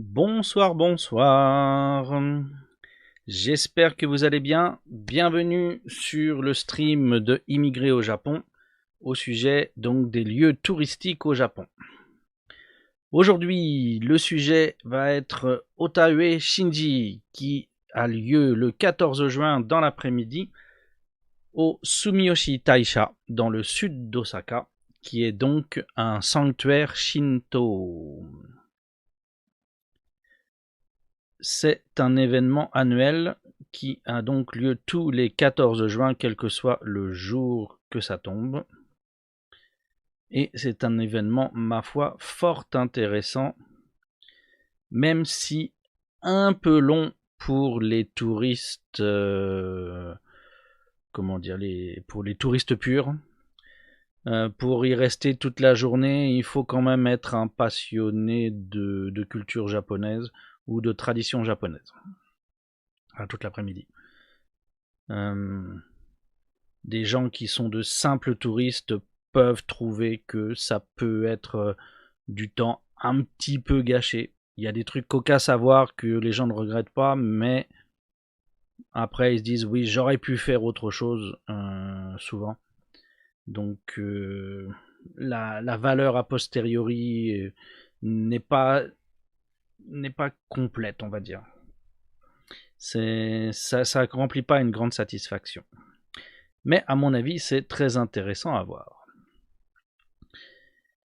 Bonsoir, bonsoir. J'espère que vous allez bien. Bienvenue sur le stream de Immigrés au Japon, au sujet donc des lieux touristiques au Japon. Aujourd'hui, le sujet va être Otaue Shinji, qui a lieu le 14 juin dans l'après-midi au Sumiyoshi Taisha, dans le sud d'Osaka, qui est donc un sanctuaire Shinto. C'est un événement annuel qui a donc lieu tous les 14 juin, quel que soit le jour que ça tombe. Et c'est un événement, ma foi, fort intéressant, même si un peu long pour les touristes, pour les touristes purs. Pour y rester toute la journée, il faut quand même être un passionné de culture japonaise ou de tradition japonaise. Toute l'après-midi. Des gens qui sont de simples touristes peuvent trouver que ça peut être du temps un petit peu gâché. Il y a des trucs cocasses à voir que les gens ne regrettent pas, mais après ils se disent oui, j'aurais pu faire autre chose souvent. Donc la valeur a posteriori n'est pas complète, on va dire. Ça ne remplit pas une grande satisfaction. Mais à mon avis, c'est très intéressant à voir.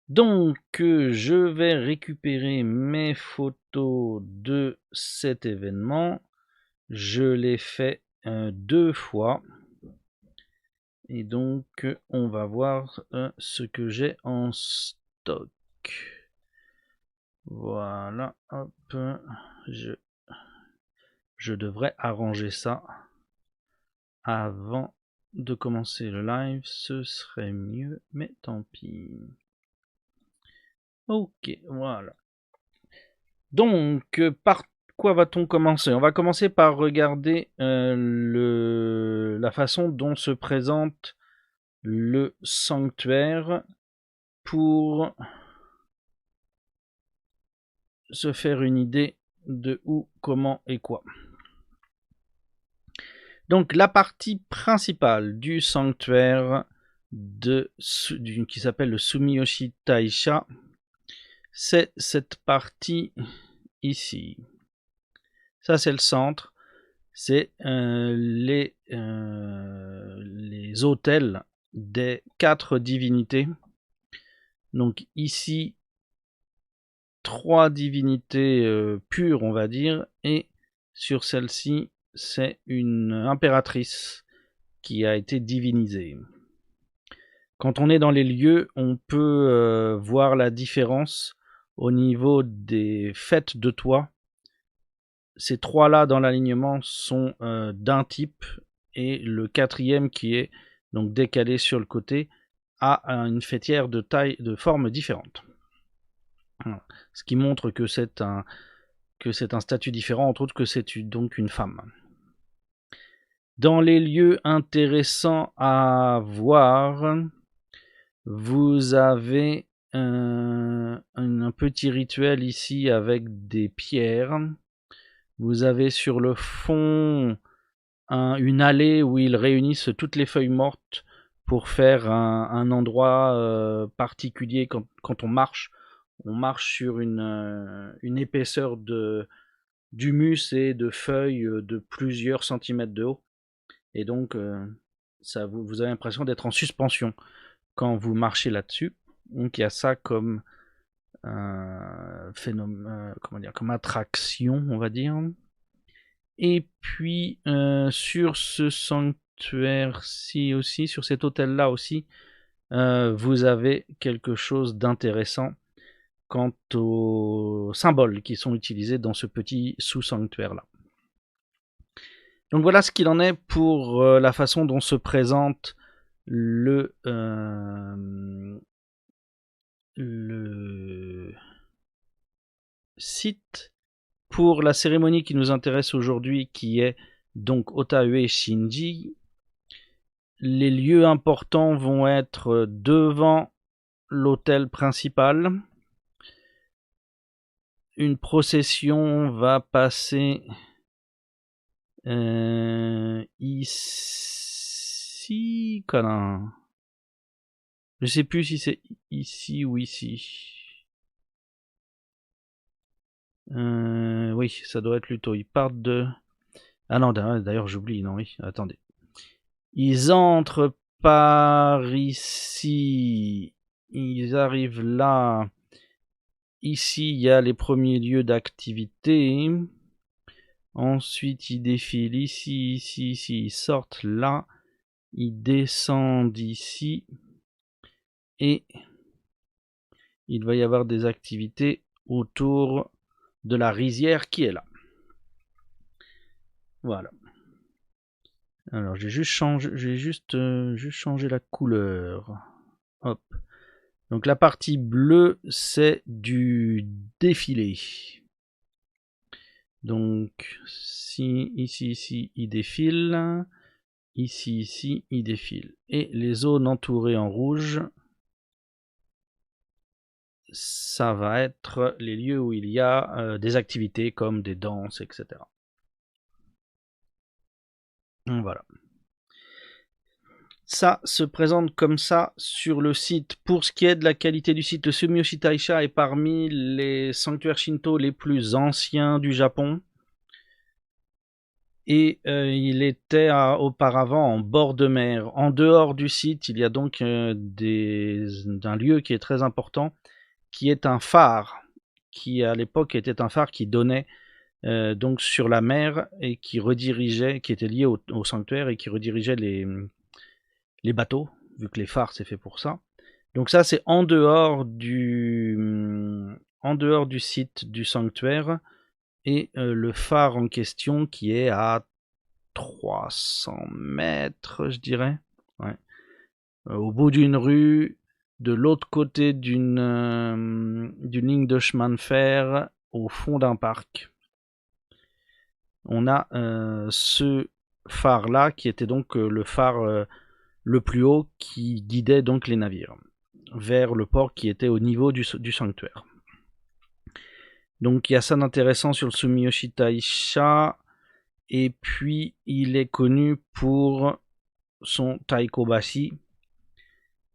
Donc, je vais récupérer mes photos de cet événement. Je l'ai fait 2 fois. Et donc, on va voir ce que j'ai en stock. Voilà, hop. Je devrais arranger ça avant de commencer le live. Ce serait mieux, mais tant pis. Ok, voilà. Donc, par quoi va-t-on commencer? On va commencer par regarder la façon dont se présente le sanctuaire pour se faire une idée de où, comment et quoi. Donc, la partie principale du sanctuaire qui s'appelle le Sumiyoshi Taisha, c'est cette partie ici. Ça, c'est le centre. C'est les autels des 4 divinités. Donc ici, 3 divinités pures, on va dire, et sur celle-ci, c'est une impératrice qui a été divinisée. Quand on est dans les lieux, on peut voir la différence au niveau des fêtes de toit. Ces 3-là dans l'alignement sont d'un type, et le 4e qui est donc décalé sur le côté a une fêtière de forme différente. Ce qui montre que c'est un statut différent, entre autres que c'est donc une femme. Dans les lieux intéressants à voir, vous avez un petit rituel ici avec des pierres. Vous avez sur le fond une allée où ils réunissent toutes les feuilles mortes pour faire un endroit particulier quand on marche. On marche sur une épaisseur de d'humus et de feuilles de plusieurs centimètres de haut. Et donc, vous avez l'impression d'être en suspension quand vous marchez là-dessus. Donc, il y a ça comme phénomène, comment dire, comme attraction, on va dire. Et puis, sur ce sanctuaire-ci aussi, sur cet hôtel-là aussi, vous avez quelque chose d'intéressant quant aux symboles qui sont utilisés dans ce petit sous-sanctuaire-là. Donc voilà ce qu'il en est pour la façon dont se présente le site. Pour la cérémonie qui nous intéresse aujourd'hui, qui est donc Otaue Shinji, les lieux importants vont être devant l'hôtel principal. Une procession va passer ici, connard. Je sais plus si c'est ici ou ici. Oui, ça doit être plutôt. Ils partent de... Ah non, d'ailleurs j'oublie, non, oui, attendez. Ils entrent par ici. Ils arrivent là. Ici, il y a les premiers lieux d'activité. Ensuite, ils défilent ici, ici, ici. Ils sortent là. Ils descendent ici. Et il va y avoir des activités autour de la rizière qui est là. Voilà. Alors, j'ai juste changé la couleur. Hop. Donc la partie bleue, c'est du défilé. Donc ici, il défile. Ici, il défile. Et les zones entourées en rouge, ça va être les lieux où il y a des activités comme des danses, etc. Voilà. Ça se présente comme ça sur le site. Pour ce qui est de la qualité du site, le Sumiyoshi Taisha est parmi les sanctuaires Shinto les plus anciens du Japon. Et il était auparavant en bord de mer. En dehors du site, il y a donc un lieu qui est très important, qui est un phare, qui à l'époque était un phare qui donnait donc sur la mer et qui redirigeait, qui était lié au sanctuaire et qui redirigeait les bateaux, vu que les phares c'est fait pour ça. Donc ça c'est en dehors du site du sanctuaire, et le phare en question qui est à 300 mètres, je dirais, ouais. Au bout d'une rue, de l'autre côté d'une ligne de chemin de fer, au fond d'un parc. On a ce phare là qui était donc le phare le plus haut qui guidait donc les navires vers le port qui était au niveau du sanctuaire. Donc il y a ça d'intéressant sur le Sumiyoshi Taisha, et puis il est connu pour son Taikobashi.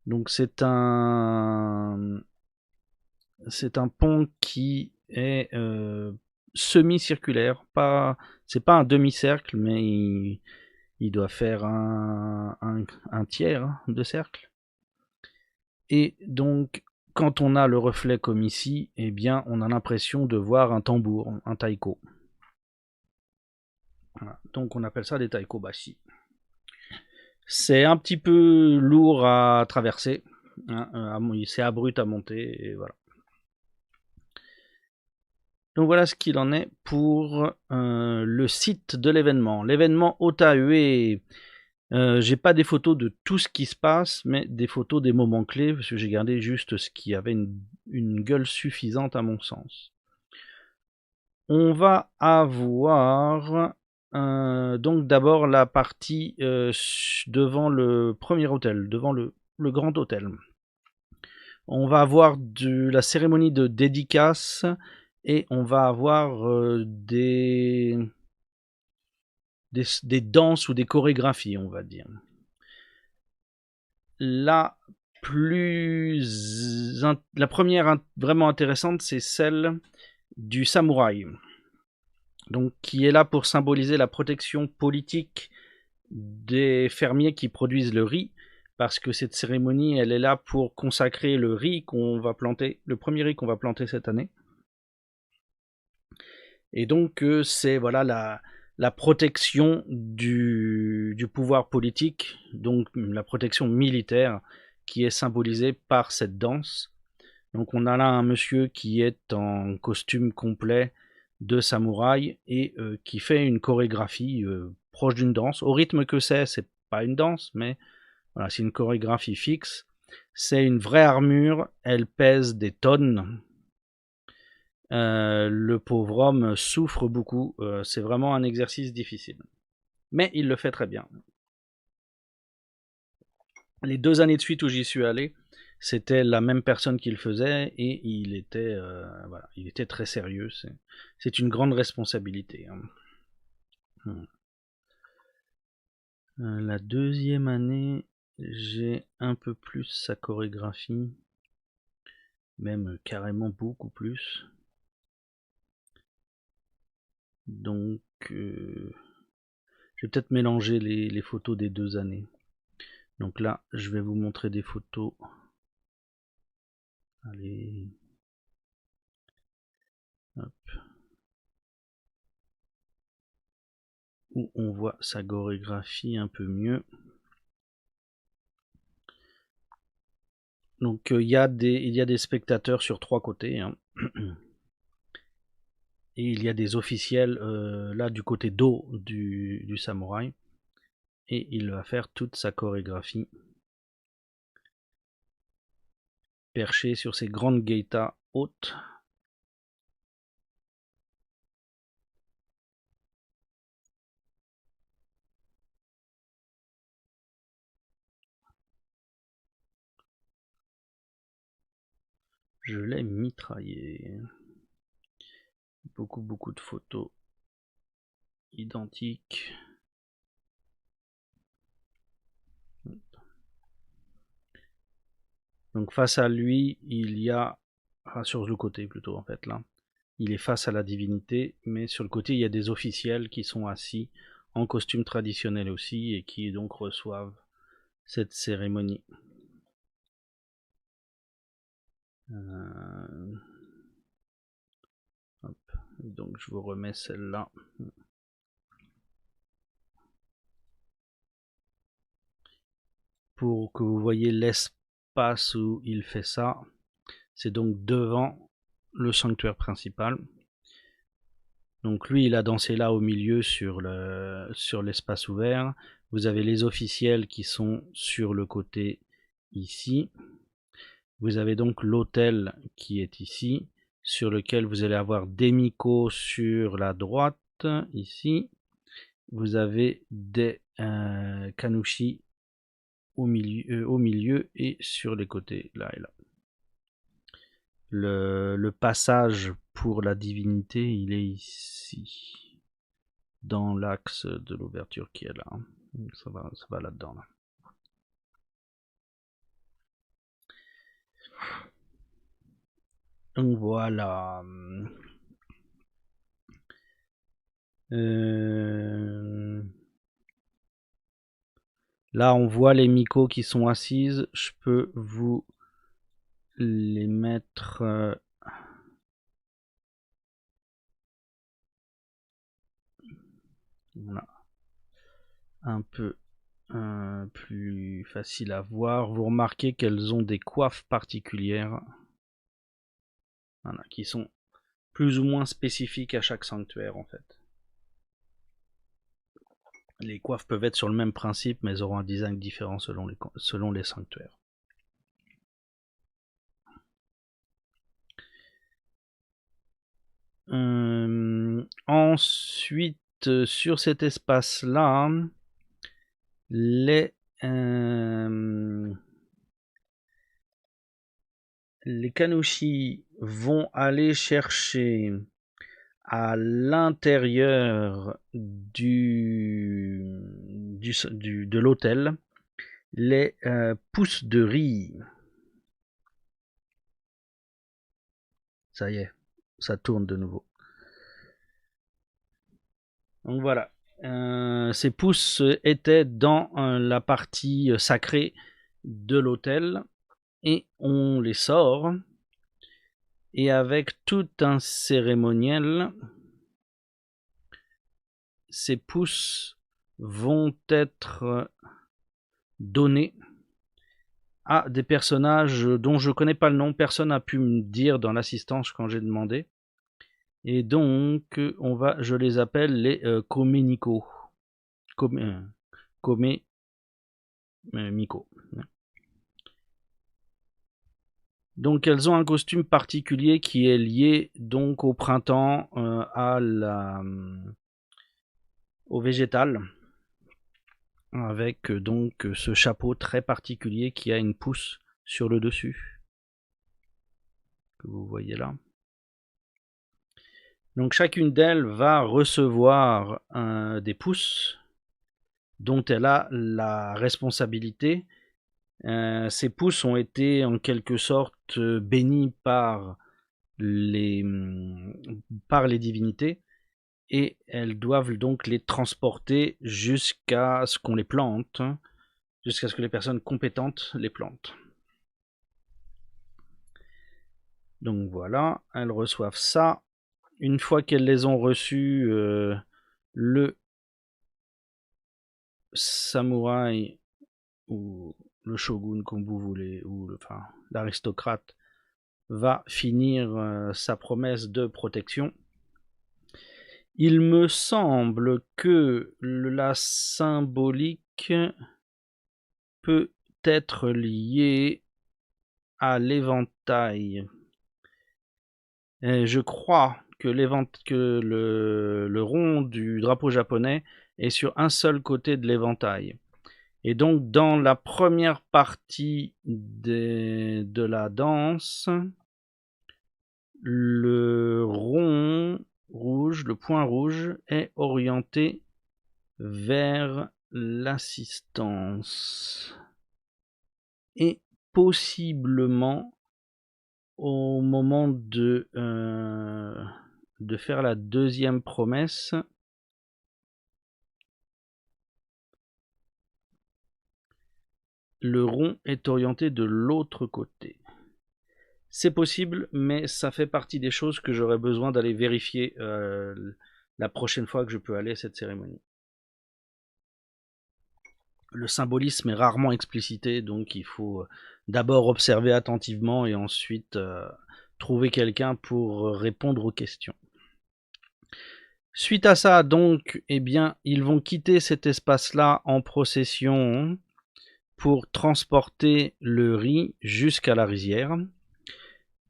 Donc c'est un pont qui est semi-circulaire, c'est pas un demi-cercle, mais il doit faire un tiers de cercle. Et donc, quand on a le reflet comme ici, eh bien, on a l'impression de voir un tambour, un taiko. Voilà. Donc, on appelle ça des taikobashi. C'est un petit peu lourd à traverser, hein, c'est abrupt à monter, et voilà. Donc voilà ce qu'il en est pour le site de l'événement. L'événement Otaue. J'ai pas des photos de tout ce qui se passe, mais des photos des moments clés, parce que j'ai gardé juste ce qui avait une gueule suffisante à mon sens. On va avoir donc d'abord la partie devant le premier hôtel, devant le grand hôtel. On va avoir la cérémonie de dédicace, et on va avoir des danses ou des chorégraphies, on va dire. La première vraiment intéressante, c'est celle du samouraï. donc qui est là pour symboliser la protection politique des fermiers qui produisent le riz, parce que cette cérémonie, elle est là pour consacrer le riz qu'on va planter, le premier riz qu'on va planter cette année. Et donc c'est voilà la protection du pouvoir politique, donc la protection militaire qui est symbolisée par cette danse. Donc on a là un monsieur qui est en costume complet de samouraï et qui fait une chorégraphie proche d'une danse. Au rythme que c'est pas une danse, mais voilà, c'est une chorégraphie fixe. C'est une vraie armure, elle pèse des tonnes. Le pauvre homme souffre beaucoup, c'est vraiment un exercice difficile. Mais il le fait très bien. Les 2 années de suite où j'y suis allé, c'était la même personne qui le faisait et il était, voilà, il était très sérieux. C'est une grande responsabilité. Hein. La 2e année, j'ai un peu plus sa chorégraphie, même carrément beaucoup plus. Donc, je vais peut-être mélanger les photos des 2 années. Donc là, je vais vous montrer des photos. Allez. Hop. Où on voit sa chorégraphie un peu mieux. Donc il y a des spectateurs sur 3 côtés. Hein. Et il y a des officiels là du côté dos du samouraï. Et il va faire toute sa chorégraphie. Perché sur ces grandes geitas hautes. Je l'ai mitraillé. Beaucoup de photos identiques. Donc face à lui, il y a, sur le côté plutôt en fait là, il est face à la divinité, mais sur le côté il y a des officiels qui sont assis en costume traditionnel aussi et qui donc reçoivent cette cérémonie. Hop. Donc je vous remets celle-là. Pour que vous voyez l'espace où il fait ça, c'est donc devant le sanctuaire principal. Donc lui, il a dansé là au milieu sur l'espace ouvert. Vous avez les officiels qui sont sur le côté ici. Vous avez donc l'autel qui est ici, sur lequel vous allez avoir des micos sur la droite, ici. Vous avez des kanushi au milieu et sur les côtés, là et là. Le passage pour la divinité, il est ici, dans l'axe de l'ouverture qui est là. Ça va là-dedans. Là. Donc voilà. Là, on voit les micos qui sont assises. Je peux vous les mettre. Voilà. Un peu plus facile à voir. Vous remarquez qu'elles ont des coiffes particulières. Voilà, qui sont plus ou moins spécifiques à chaque sanctuaire en fait. Les coiffes peuvent être sur le même principe, mais elles auront un design différent selon les sanctuaires. Ensuite, sur cet espace-là, les kanushi vont aller chercher à l'intérieur de l'hôtel les pousses de riz. Ça y est, ça tourne de nouveau. Donc voilà, ces pouces étaient dans la partie sacrée de l'autel et on les sort. Et avec tout un cérémoniel, ces pouces vont être donnés à des personnages dont je ne connais pas le nom. Personne n'a pu me dire dans l'assistance quand j'ai demandé. Et donc, je les appelle les Komeniko. Miko. Donc elles ont un costume particulier qui est lié donc au printemps, au végétal, avec donc ce chapeau très particulier qui a une pousse sur le dessus, que vous voyez là. Donc chacune d'elles va recevoir des pousses dont elle a la responsabilité. Ces pousses ont été en quelque sorte bénies par les divinités et elles doivent donc les transporter jusqu'à ce qu'on les plante, jusqu'à ce que les personnes compétentes les plantent. Donc voilà, elles reçoivent ça. Une fois qu'elles les ont reçues, le samouraï ou le shogun comme vous voulez, ou l'aristocrate va finir sa promesse de protection. Il me semble que la symbolique peut être liée à l'éventail. Je crois que le rond du drapeau japonais est sur un seul côté de l'éventail. Et donc dans la première partie de la danse, le rond rouge, le point rouge, est orienté vers l'assistance. Et possiblement au moment de faire la deuxième promesse, le rond est orienté de l'autre côté. C'est possible, mais ça fait partie des choses que j'aurais besoin d'aller vérifier la prochaine fois que je peux aller à cette cérémonie. Le symbolisme est rarement explicité, donc il faut d'abord observer attentivement et ensuite trouver quelqu'un pour répondre aux questions. Suite à ça, donc, eh bien, ils vont quitter cet espace-là en procession pour transporter le riz jusqu'à la rizière.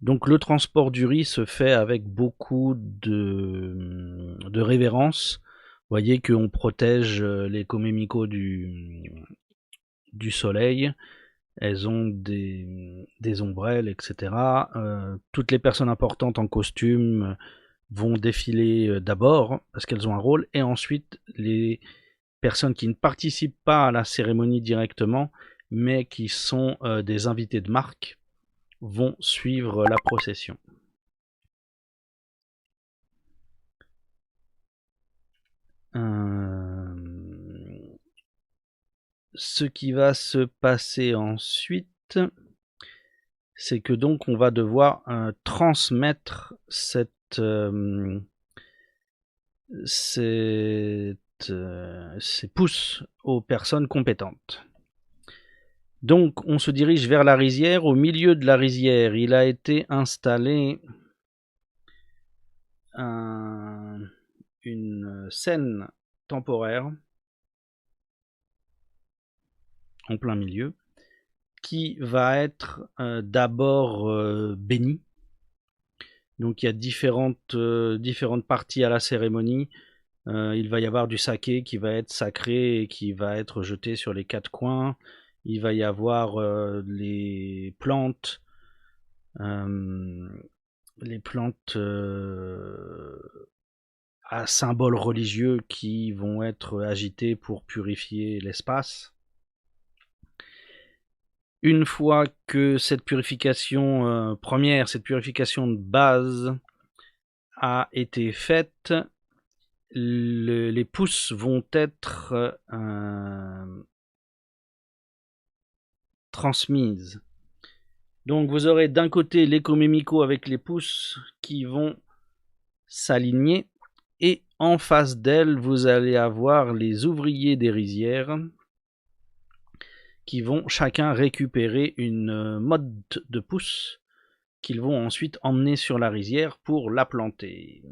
Donc le transport du riz se fait avec beaucoup de révérence. Vous voyez qu'on protège les Komemiko du soleil. Elles ont des ombrelles, etc. Toutes les personnes importantes en costume vont défiler d'abord parce qu'elles ont un rôle, et ensuite les personnes qui ne participent pas à la cérémonie directement mais qui sont des invités de marque vont suivre la procession. Ce qui va se passer ensuite, c'est que donc on va devoir transmettre ces pousses aux personnes compétentes. Donc on se dirige vers la rizière. Au milieu de la rizière, il a été installé une scène temporaire en plein milieu qui va être d'abord bénie. Donc il y a différentes parties à la cérémonie. Il va y avoir du saké qui va être sacré et qui va être jeté sur les quatre coins. Il va y avoir les plantes à symboles religieux qui vont être agités pour purifier l'espace. Une fois que cette purification première, cette purification de base a été faite, les pousses vont être transmises. Donc vous aurez d'un côté les Komemiko avec les pousses qui vont s'aligner, et en face d'elles, vous allez avoir les ouvriers des rizières qui vont chacun récupérer une mode de pousse qu'ils vont ensuite emmener sur la rizière pour la planter.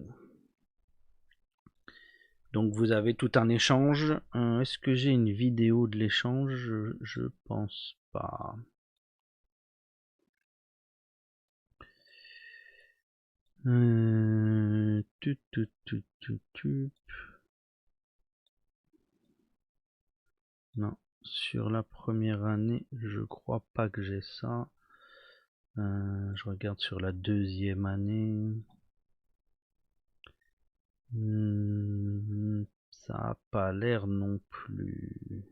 Donc vous avez tout un échange. Est-ce que j'ai une vidéo de l'échange? Je pense pas. Non, sur la première année, je crois pas que j'ai ça. Je regarde sur la deuxième année. Ça a pas l'air non plus.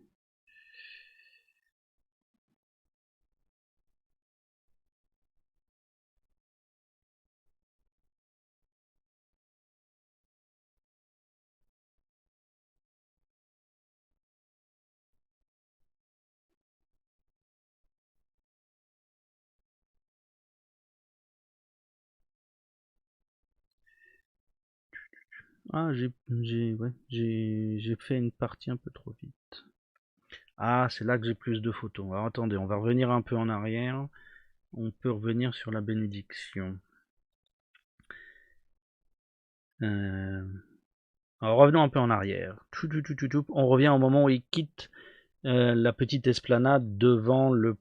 Ah, j'ai fait une partie un peu trop vite. Ah, c'est là que j'ai plus de photos. Alors attendez, on va revenir un peu en arrière. On peut revenir sur la bénédiction. Alors revenons un peu en arrière. On revient au moment où il quitte la petite esplanade devant le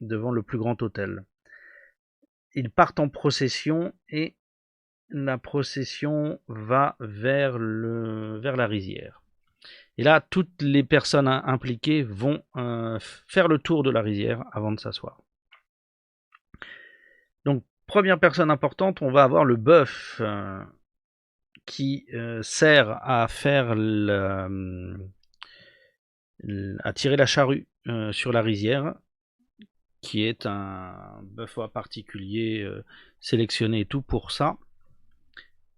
devant le plus grand hôtel. Ils partent en procession et la procession va vers la rizière. Et là, toutes les personnes impliquées vont faire le tour de la rizière avant de s'asseoir. Donc, première personne importante, on va avoir le bœuf qui sert à faire à tirer la charrue sur la rizière, qui est un bœuf particulier sélectionné et tout pour ça.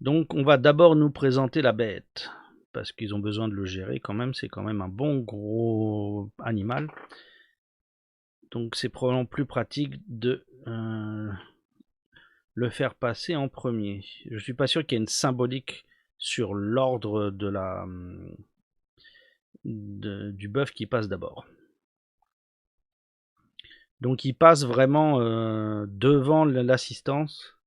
Donc on va d'abord nous présenter la bête, parce qu'ils ont besoin de le gérer quand même, c'est quand même un bon gros animal. Donc c'est probablement plus pratique de le faire passer en premier. Je suis pas sûr qu'il y ait une symbolique sur l'ordre de du bœuf qui passe d'abord. Donc il passe vraiment devant l'assistance.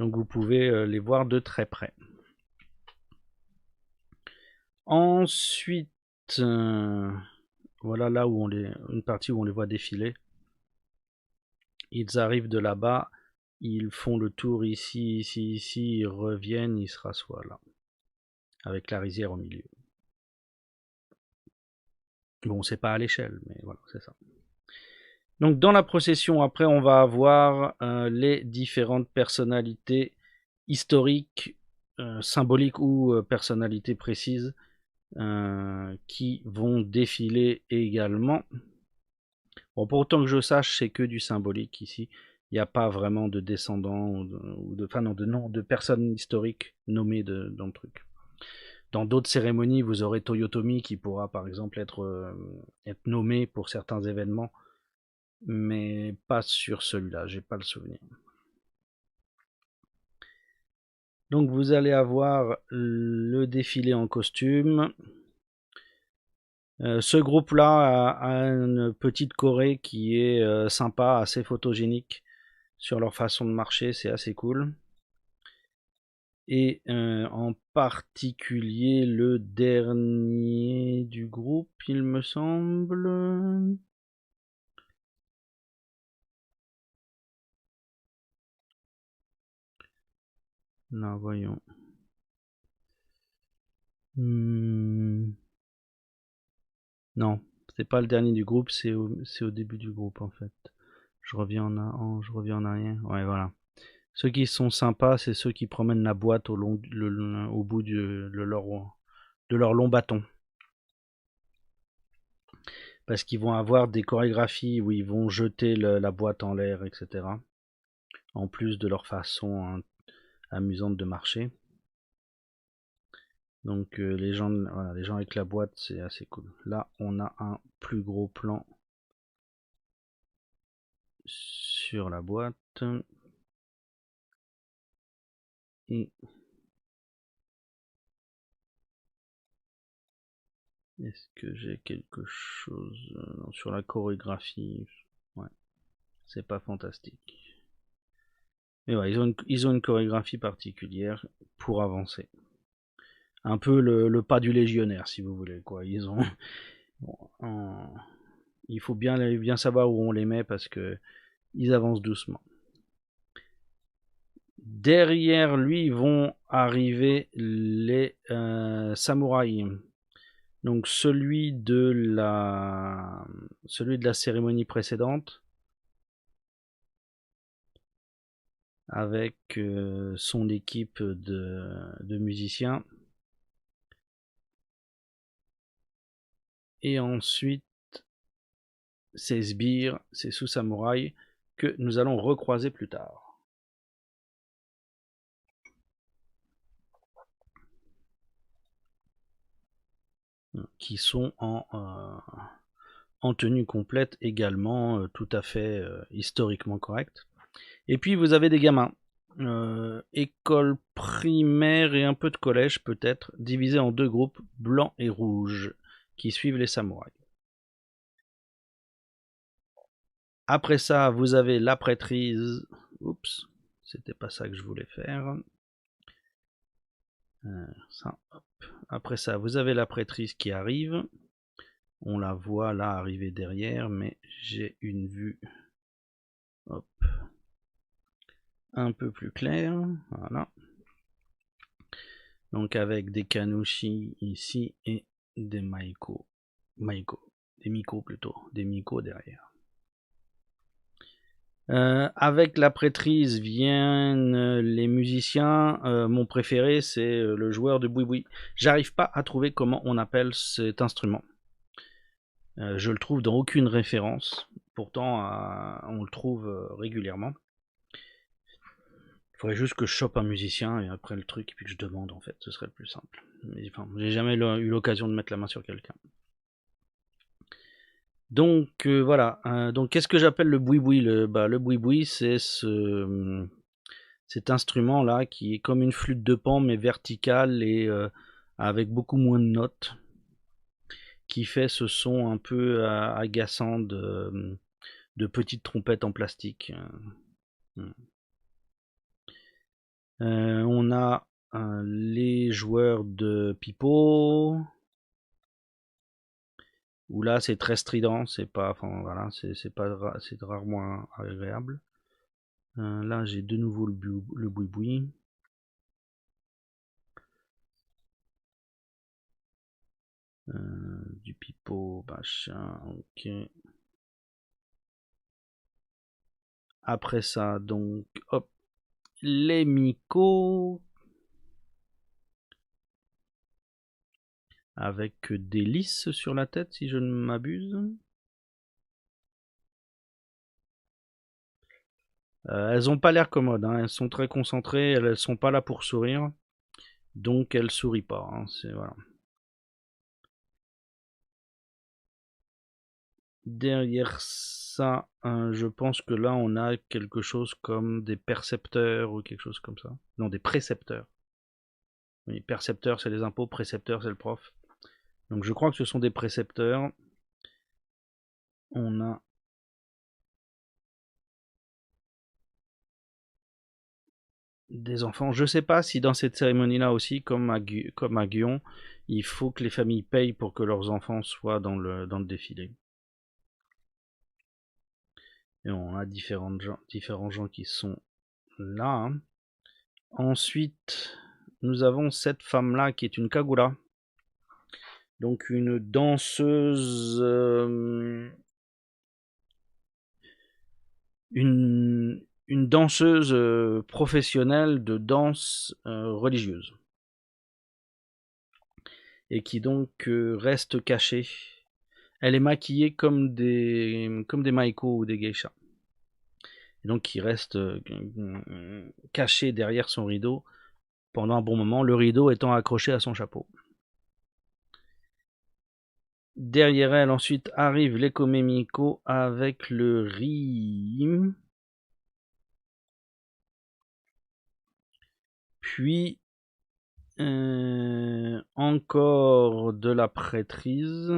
Donc vous pouvez les voir de très près. Ensuite, voilà là où une partie où on les voit défiler. Ils arrivent de là-bas, ils font le tour ici, ici, ils reviennent, ils se rassoient là, avec la rizière au milieu. Bon, c'est pas à l'échelle, mais voilà, c'est ça. Donc dans la procession, après, on va avoir les différentes personnalités historiques, symboliques ou personnalités précises qui vont défiler également. Bon, pour autant que je sache, c'est que du symbolique ici. Il n'y a pas vraiment de descendants de personnes historiques nommées dans le truc. Dans d'autres cérémonies, vous aurez Toyotomi qui pourra par exemple être nommé pour certains événements, mais pas sur celui-là, j'ai pas le souvenir. Donc vous allez avoir le défilé en costume. Ce groupe-là a une petite choré qui est sympa, assez photogénique sur leur façon de marcher, c'est assez cool. Et en particulier le dernier du groupe, il me semble. Là, voyons. Non, c'est pas le dernier du groupe, c'est au début du groupe en fait. Je reviens en arrière. Ouais, voilà. Ceux qui sont sympas, c'est ceux qui promènent la boîte au bout de leur long bâton. Parce qu'ils vont avoir des chorégraphies où ils vont jeter la boîte en l'air, etc. en plus de leur façon amusante de marcher. Donc les gens avec la boîte, c'est assez cool. Là, on a un plus gros plan sur la boîte. Et est-ce que j'ai quelque chose non, sur la chorégraphie? Ouais, c'est pas fantastique. Mais ouais, ils ont une chorégraphie particulière pour avancer. Un peu le pas du légionnaire, si vous voulez, quoi. Ils ont, il faut bien savoir où on les met parce que ils avancent doucement. Derrière lui vont arriver les samouraïs. Donc celui de la cérémonie précédente avec son équipe de musiciens. Et ensuite, ces sbires, ces sous-samouraïs que nous allons recroiser plus tard. Qui sont en tenue complète également, tout à fait historiquement correcte. Et puis vous avez des gamins, école primaire et un peu de collège peut-être, divisés en deux groupes, blanc et rouge, qui suivent les samouraïs. Après ça, vous avez la prêtrise. Oups, c'était pas ça que je voulais faire. Ça, hop. Après ça, vous avez la prêtrise qui arrive. On la voit là arriver derrière, mais j'ai une vue hop, un peu plus claire. Voilà. Donc avec des kanushi ici et des maiko. Des miko plutôt. Des miko derrière. Avec la prêtrise viennent les musiciens. Mon préféré, c'est le joueur de boui-boui. J'arrive pas à trouver comment on appelle cet instrument. Je le trouve dans aucune référence. Pourtant, on le trouve régulièrement. Il faudrait juste que je chope un musicien et après le truc, et puis que je demande en fait. Ce serait le plus simple. Mais enfin, j'ai jamais eu l'occasion de mettre la main sur quelqu'un. Donc voilà. Donc qu'est-ce que j'appelle le boui-boui? Le boui-boui, c'est cet instrument là qui est comme une flûte de pan mais verticale et avec beaucoup moins de notes, qui fait ce son un peu agaçant de petites trompettes en plastique. On a les joueurs de pipeau, où là c'est très strident, c'est pas, enfin voilà, c'est rarement agréable. Là j'ai de nouveau le boui-boui. Du pipeau, machin, ok. Après ça, donc, hop, les micos. Avec des lisses sur la tête, si je ne m'abuse. Elles ont pas l'air commodes, hein. Elles sont très concentrées, elles sont pas là pour sourire. Donc elles sourient pas, hein. Voilà. Derrière ça, je pense que là on a quelque chose comme des percepteurs ou quelque chose comme ça. Non, des précepteurs. Oui, percepteurs c'est les impôts, précepteurs c'est le prof. Donc je crois que ce sont des précepteurs. On a des enfants. Je sais pas si dans cette cérémonie-là aussi, comme à Guyon, il faut que les familles payent pour que leurs enfants soient dans le défilé. Et on a différents gens qui sont là. Ensuite, nous avons cette femme-là qui est une Kagura. Donc une danseuse... une danseuse professionnelle de danse religieuse. Et qui donc reste cachée. Elle est maquillée comme des maiko ou des geishas. et donc il reste caché derrière son rideau pendant un bon moment, le rideau étant accroché à son chapeau. Derrière elle, ensuite, arrive l'Ekome Miko avec le riz. Puis, encore de la prêtrise.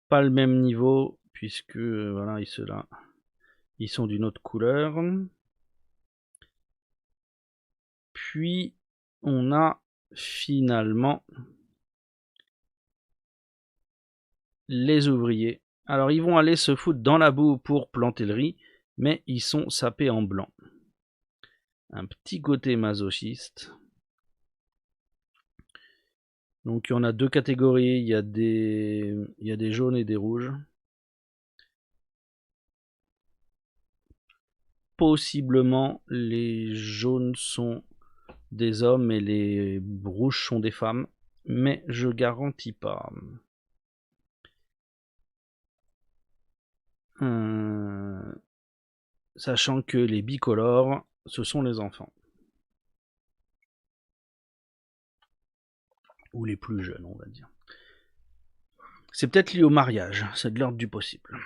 Pas le même niveau, puisque, voilà, ils sont d'une autre couleur. Puis, on a finalement les ouvriers. Alors, ils vont aller se foutre dans la boue pour planter le riz, mais ils sont sapés en blanc. Un petit côté masochiste. Donc, il y en a deux catégories. Il y a des jaunes et des rouges. Possiblement, les jaunes sont des hommes et les rouges sont des femmes, mais je garantis pas. Sachant que les bicolores, ce sont les enfants. Ou les plus jeunes, on va dire. C'est peut-être lié au mariage, c'est de l'ordre du possible.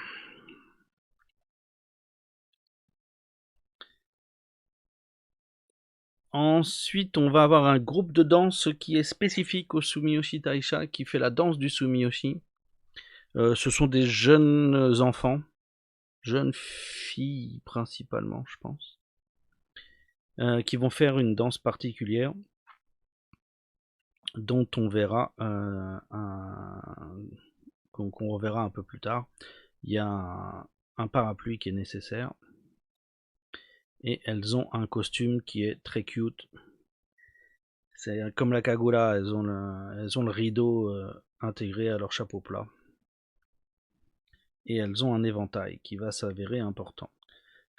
Ensuite, on va avoir un groupe de danse qui est spécifique au Sumiyoshi Taisha, qui fait la danse du Sumiyoshi. Ce sont des jeunes enfants, jeunes filles principalement, je pense, qui vont faire une danse particulière, dont on verra qu'on reverra un peu plus tard. Il y a un parapluie qui est nécessaire. Et elles ont un costume qui est très cute. C'est comme la Kagura, elles ont le rideau intégré à leur chapeau plat. Et elles ont un éventail qui va s'avérer important.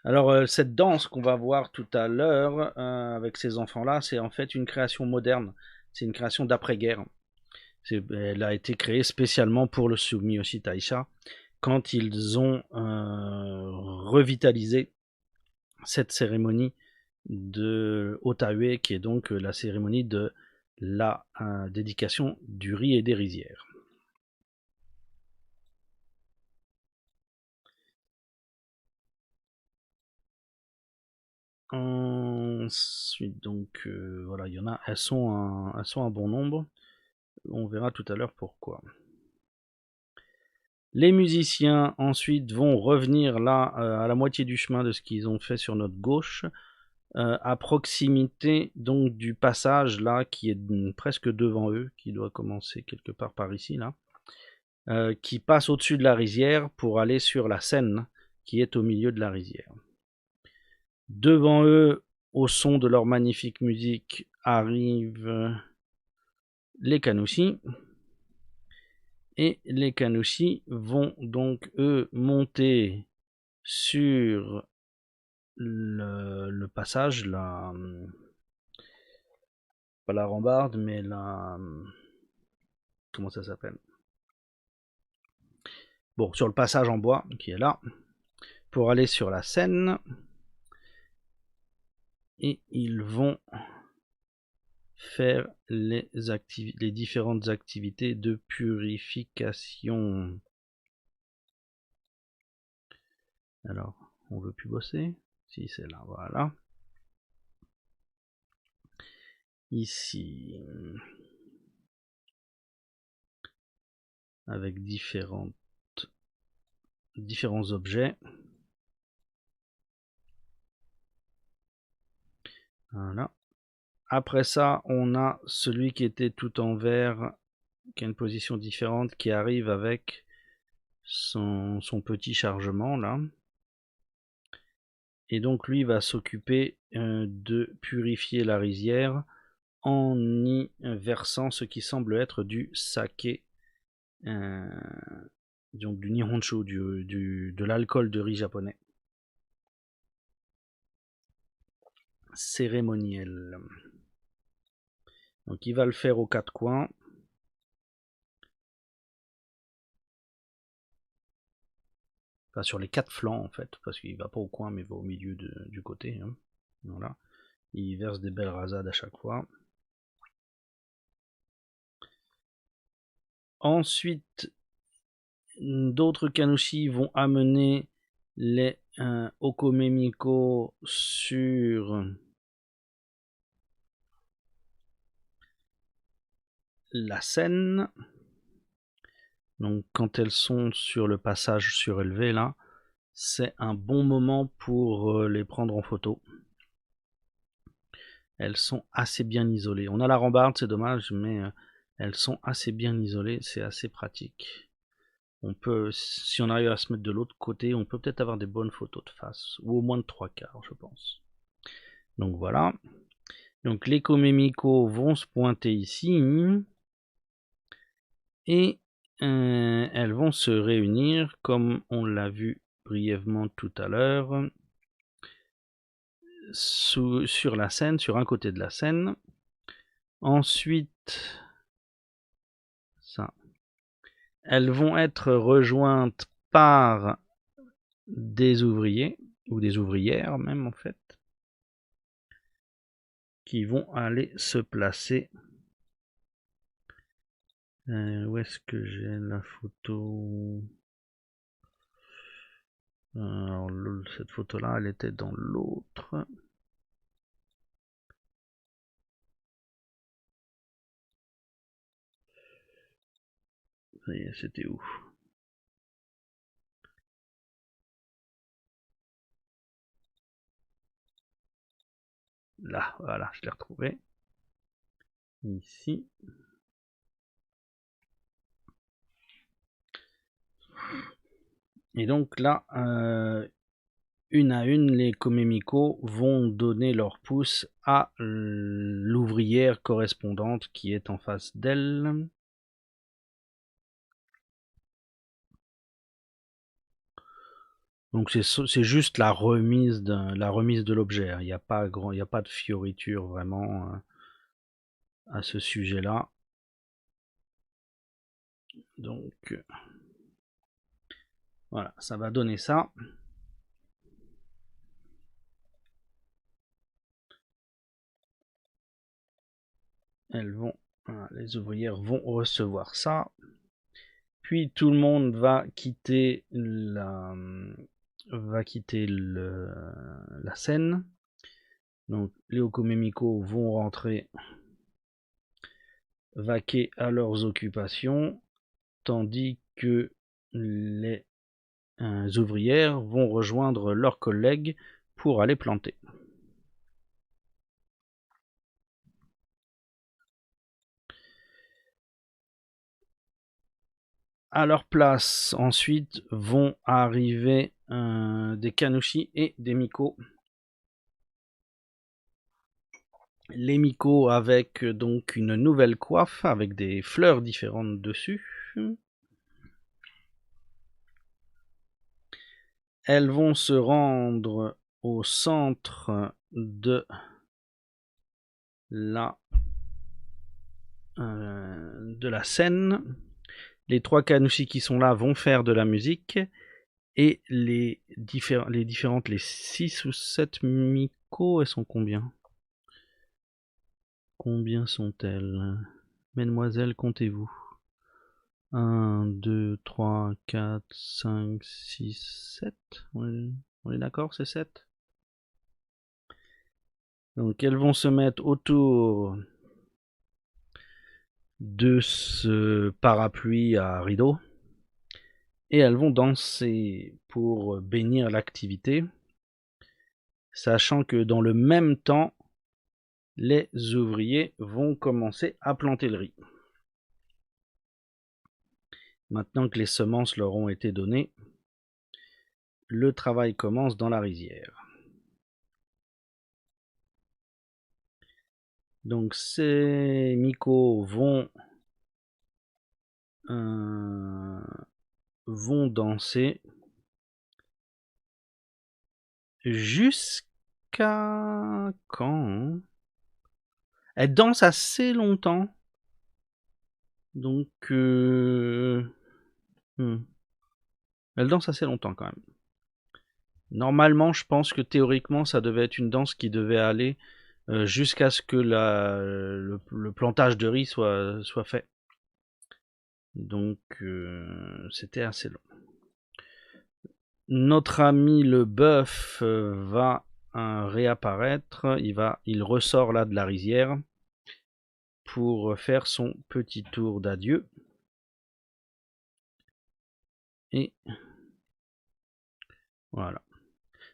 Alors cette danse qu'on va voir tout à l'heure avec ces enfants-là, c'est en fait une création moderne. C'est une création d'après-guerre. Elle a été créée spécialement pour le Sumiyoshi Taisha quand ils ont revitalisé cette cérémonie de Otaue, qui est donc la cérémonie de la dédication du riz et des rizières. Ensuite, donc voilà, il y en a, elles sont un bon nombre. On verra tout à l'heure pourquoi. Les musiciens ensuite vont revenir là à la moitié du chemin de ce qu'ils ont fait sur notre gauche, à proximité donc du passage là qui est presque devant eux, qui doit commencer quelque part par ici là, qui passe au-dessus de la rizière pour aller sur la Seine qui est au milieu de la rizière. Devant eux, au son de leur magnifique musique, arrivent les Kanoushi. Et les Kanoushi vont donc, eux, monter sur le passage, pas la rambarde, mais comment ça s'appelle? Bon, sur le passage en bois, qui est là, pour aller sur la Seine. Et ils vont faire les différentes activités de purification. Alors, on veut plus bosser. Si, c'est là, voilà. Ici, avec différents objets. Voilà. Après ça, on a celui qui était tout en vert, qui a une position différente, qui arrive avec son petit chargement là. Et donc lui va s'occuper de purifier la rizière en y versant ce qui semble être du saké, donc du nihonshu, de l'alcool de riz japonais. Cérémoniel. Donc il va le faire aux quatre coins. Enfin, sur les 4 flancs en fait, parce qu'il va pas au coin mais il va au milieu du côté. Hein. Voilà. Il verse des belles rasades à chaque fois. Ensuite, d'autres Kanushi vont amener les Okomemiko sur la scène. Donc quand elles sont sur le passage surélevé là, c'est un bon moment pour les prendre en photo. Elles sont assez bien isolées. On a la rambarde, c'est dommage, mais elles sont assez bien isolées, c'est assez pratique. On peut, si on arrive à se mettre de l'autre côté, on peut peut-être avoir des bonnes photos de face, ou au moins de 3/4, je pense. Donc voilà. Donc les Komemiko vont se pointer ici, et elles vont se réunir, comme on l'a vu brièvement tout à l'heure, sur la scène, sur un côté de la scène. Ensuite, ça, elles vont être rejointes par des ouvriers, ou des ouvrières même en fait, qui vont aller se placer. Où est-ce que j'ai la photo? Alors, cette photo-là, elle était dans l'autre. Ça y est, c'était où? Là, voilà, je l'ai retrouvé. Ici. Et donc là, une à une, les Komemiko vont donner leur pouce à l'ouvrière correspondante qui est en face d'elle. Donc c'est juste la remise de l'objet. Il n'y a pas de fioriture vraiment à ce sujet-là. Donc voilà, ça va donner ça. Les ouvrières vont recevoir ça. Puis tout le monde va quitter la scène. Donc les Okomemiko vont rentrer vaquer à leurs occupations, tandis que les ouvrières vont rejoindre leurs collègues pour aller planter. À leur place, ensuite, vont arriver des Kanushi et des Miko. Les Miko avec donc une nouvelle coiffe avec des fleurs différentes dessus. Elles vont se rendre au centre de la scène. Les 3 Kanushi qui sont là vont faire de la musique. Et les 6 ou 7 Miko, elles sont combien? Combien sont-elles? Mesdemoiselles, comptez-vous. 1, 2, 3, 4, 5, 6, 7. On est d'accord, c'est 7? Donc elles vont se mettre autour de ce parapluie à rideaux. Et elles vont danser pour bénir l'activité. Sachant que dans le même temps, les ouvriers vont commencer à planter le riz. Maintenant que les semences leur ont été données, le travail commence dans la rizière. Donc ces Miko vont danser jusqu'à quand? Elles dansent assez longtemps. Donc Elle danse assez longtemps quand même. Normalement, je pense que théoriquement, ça devait être une danse qui devait aller jusqu'à ce que le plantage de riz soit fait. Donc, c'était assez long. Notre ami le bœuf va réapparaître. Il ressort là de la rizière pour faire son petit tour d'adieu. Et voilà.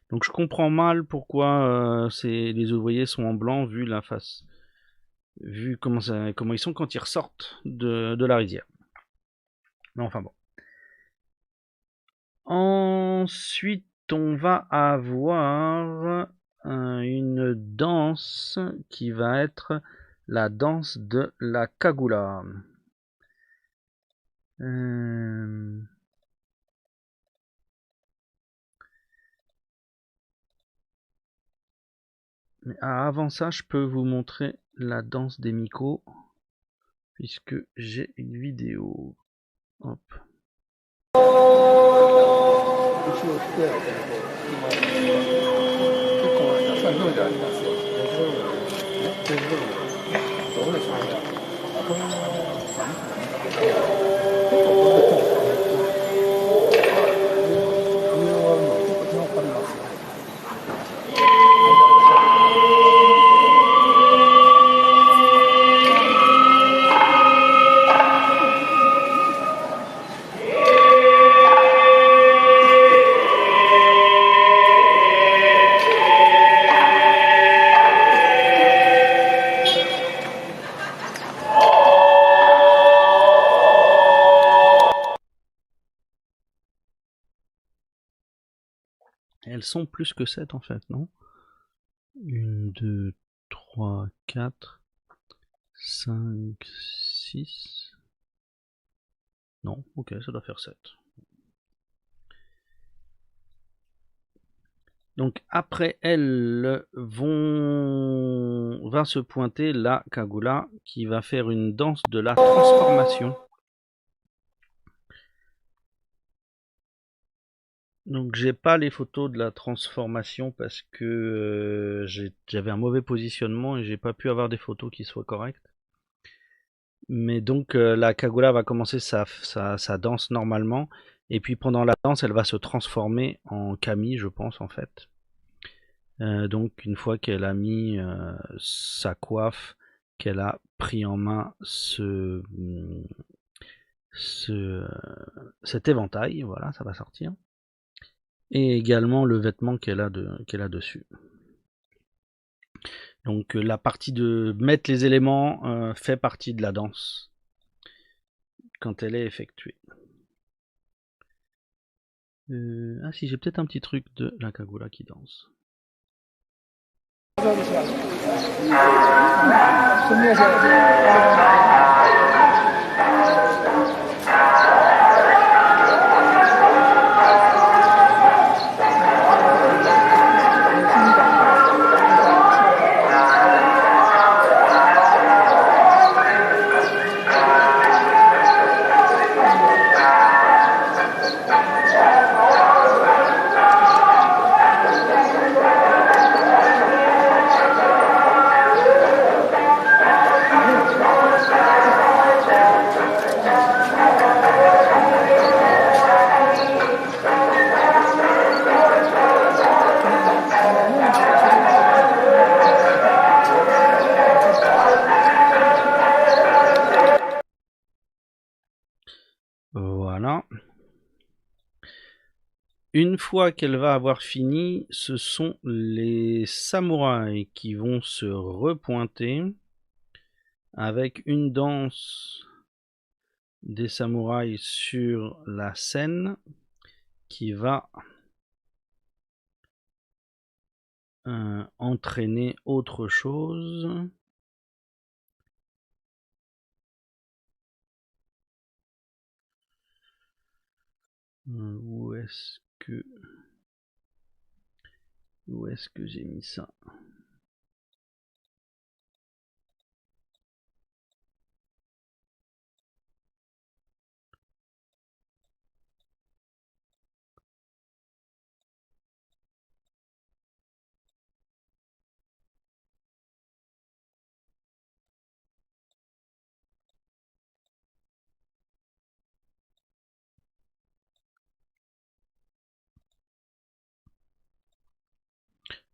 Donc je comprends mal pourquoi les ouvriers sont en blanc vu la face, vu comment ils sont quand ils ressortent de la rizière. Mais enfin bon. Ensuite, on va avoir une danse qui va être la danse de la cagoula. Mais avant ça, je peux vous montrer la danse des Miko, puisque j'ai une vidéo. Hop. Elles sont plus que 7 en fait, non? 1, 2, 3, 4, 5, 6. Non, ok, ça doit faire 7. Donc après elles va se pointer la cagoula qui va faire une danse de la transformation. Donc j'ai pas les photos de la transformation parce que j'avais un mauvais positionnement et j'ai pas pu avoir des photos qui soient correctes. Mais donc la cagoula va commencer sa danse normalement et puis pendant la danse elle va se transformer en Camille, je pense en fait. Donc une fois qu'elle a mis sa coiffe, qu'elle a pris en main cet éventail, voilà, ça va sortir. Et également le vêtement qu'elle a dessus. Donc la partie de mettre les éléments fait partie de la danse quand elle est effectuée. Ah si, j'ai peut-être un petit truc de la cagoula qui danse. Voilà. Une fois qu'elle va avoir fini, ce sont les samouraïs qui vont se repointer avec une danse des samouraïs sur la scène qui va entraîner autre chose. Où est-ce que j'ai mis ça?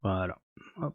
Voilà. Hop.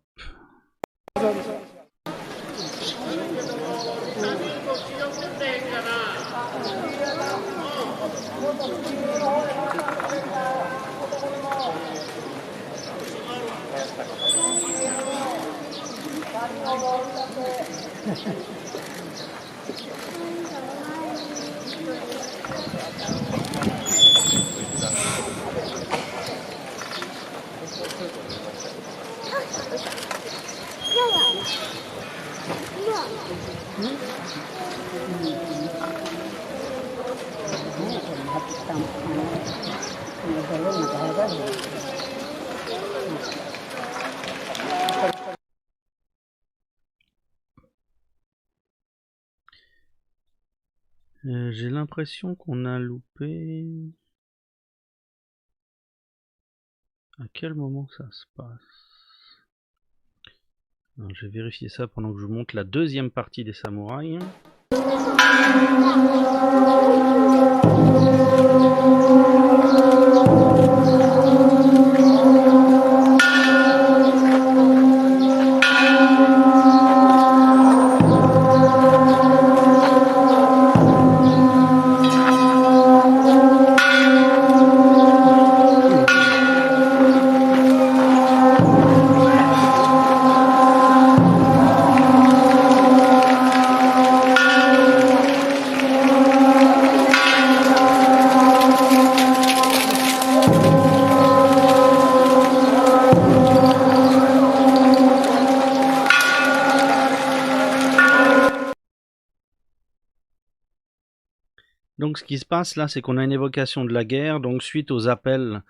J'ai l'impression qu'on a loupé. À quel moment ça se passe? Alors, je vais vérifier ça pendant que je vous montre la deuxième partie des samouraïs. Donc ce qui se passe là, c'est qu'on a une évocation de la guerre. Donc suite aux appels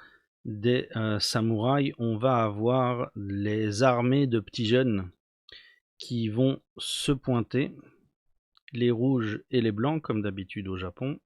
des samouraïs, on va avoir les armées de petits jeunes qui vont se pointer, les rouges et les blancs comme d'habitude au Japon.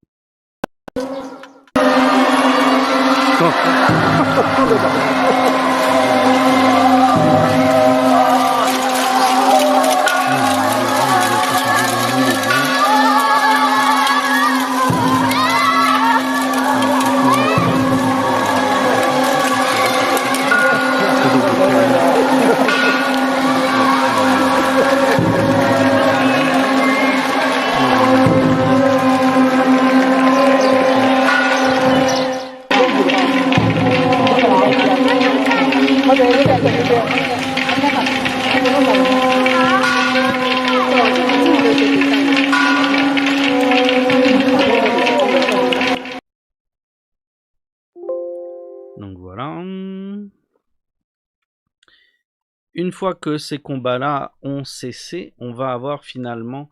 Donc voilà. Une fois que ces combats-là ont cessé, on va avoir finalement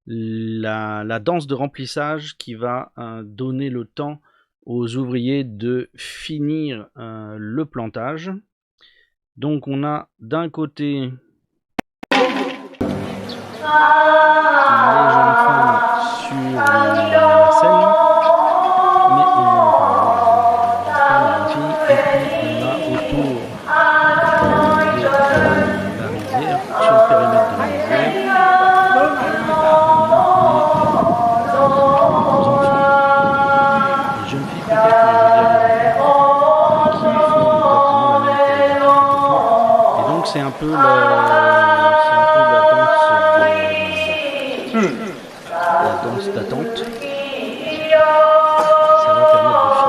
la danse de remplissage qui va donner le temps aux ouvriers de finir le plantage. Donc on a d'un côté les jeunes femmes sur la scène, mais on et puis on a autour de la rivière, sur le périmètre de la rivière, les jeunes filles peut-être, mais je veux dire les enfants, qui font exactement la même chorégraphie. Et donc c'est un peu la danse d'attente. Ça va permettre de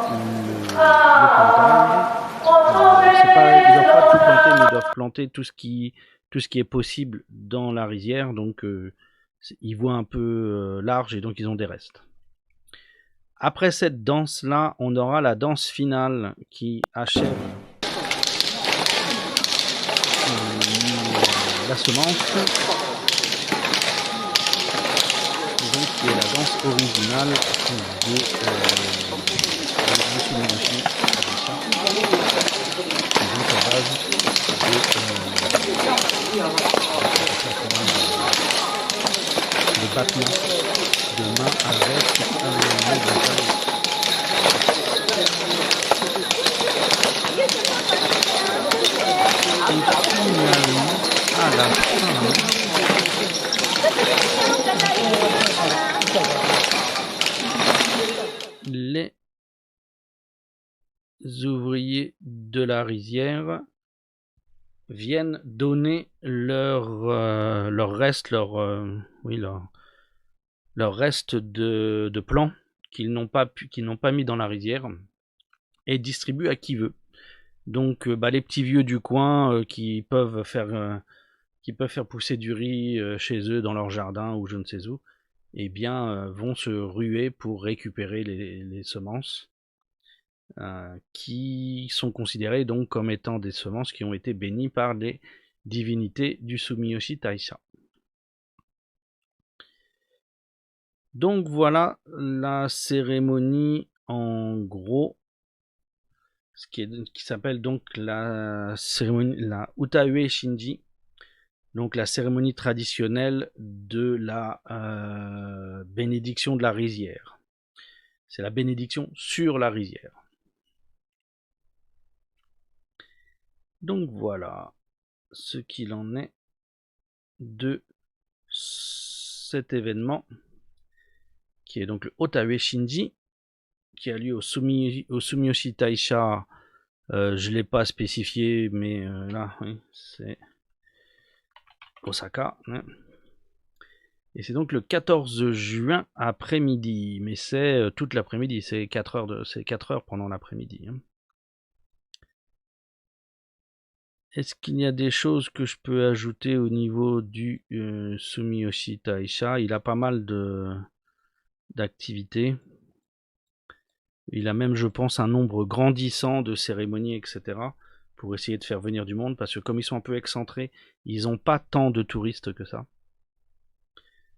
finir le plantage. Ils doivent pas tout planter, mais ils doivent planter tout ce qui est possible dans la rizière. Donc ils voient un peu large et donc ils ont des restes. Après cette danse-là, on aura la danse finale qui achève la semence. Et donc qui est la danse originale de Mitsubishi. Et donc à base de battement de main avec un médaillage. Et finalement, à la fin, les ouvriers de la rizière viennent donner leur reste, leur reste de plants qu'ils n'ont pas mis dans la rizière et distribuent à qui veut. Donc les petits vieux du coin qui peuvent faire pousser du riz chez eux dans leur jardin ou je ne sais où, eh bien vont se ruer pour récupérer les semences qui sont considérées donc comme étant des semences qui ont été bénies par les divinités du Sumiyoshi Taisha. Donc voilà la cérémonie en gros, ce qui s'appelle donc la cérémonie, la Utaue Shinji, donc la cérémonie traditionnelle de la bénédiction de la rizière. C'est la bénédiction sur la rizière. Donc voilà ce qu'il en est de cet événement qui est donc le Utaue Shinji, qui a lieu au Sumiyoshi Taisha. Je ne l'ai pas spécifié, mais là, oui, c'est Osaka. Hein. Et c'est donc le 14 juin après-midi, mais c'est toute l'après-midi, c'est 4 heures pendant l'après-midi. Hein. Est-ce qu'il y a des choses que je peux ajouter au niveau du Sumiyoshi Taisha? Il a pas mal d'activités. Il a même, je pense, un nombre grandissant de cérémonies, etc. pour essayer de faire venir du monde, parce que comme ils sont un peu excentrés, ils n'ont pas tant de touristes que ça.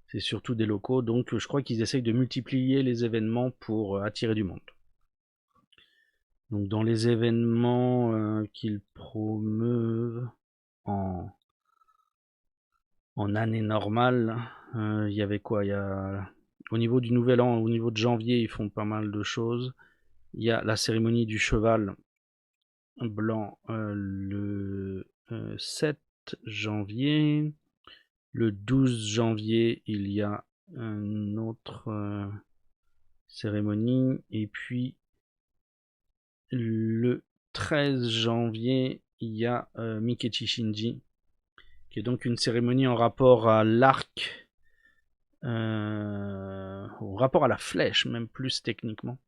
C'est surtout des locaux, donc je crois qu'ils essayent de multiplier les événements pour attirer du monde. Donc dans les événements qu'ils promeuvent en année normale, il y avait quoi? Au niveau du nouvel an, au niveau de janvier, ils font pas mal de choses. Il y a la cérémonie du cheval blanc le 7 janvier. Le 12 janvier, il y a une autre cérémonie. Et puis le 13 janvier, il y a Mikechi Shinji, qui est donc une cérémonie en rapport à l'arc, au rapport à la flèche, même plus techniquement,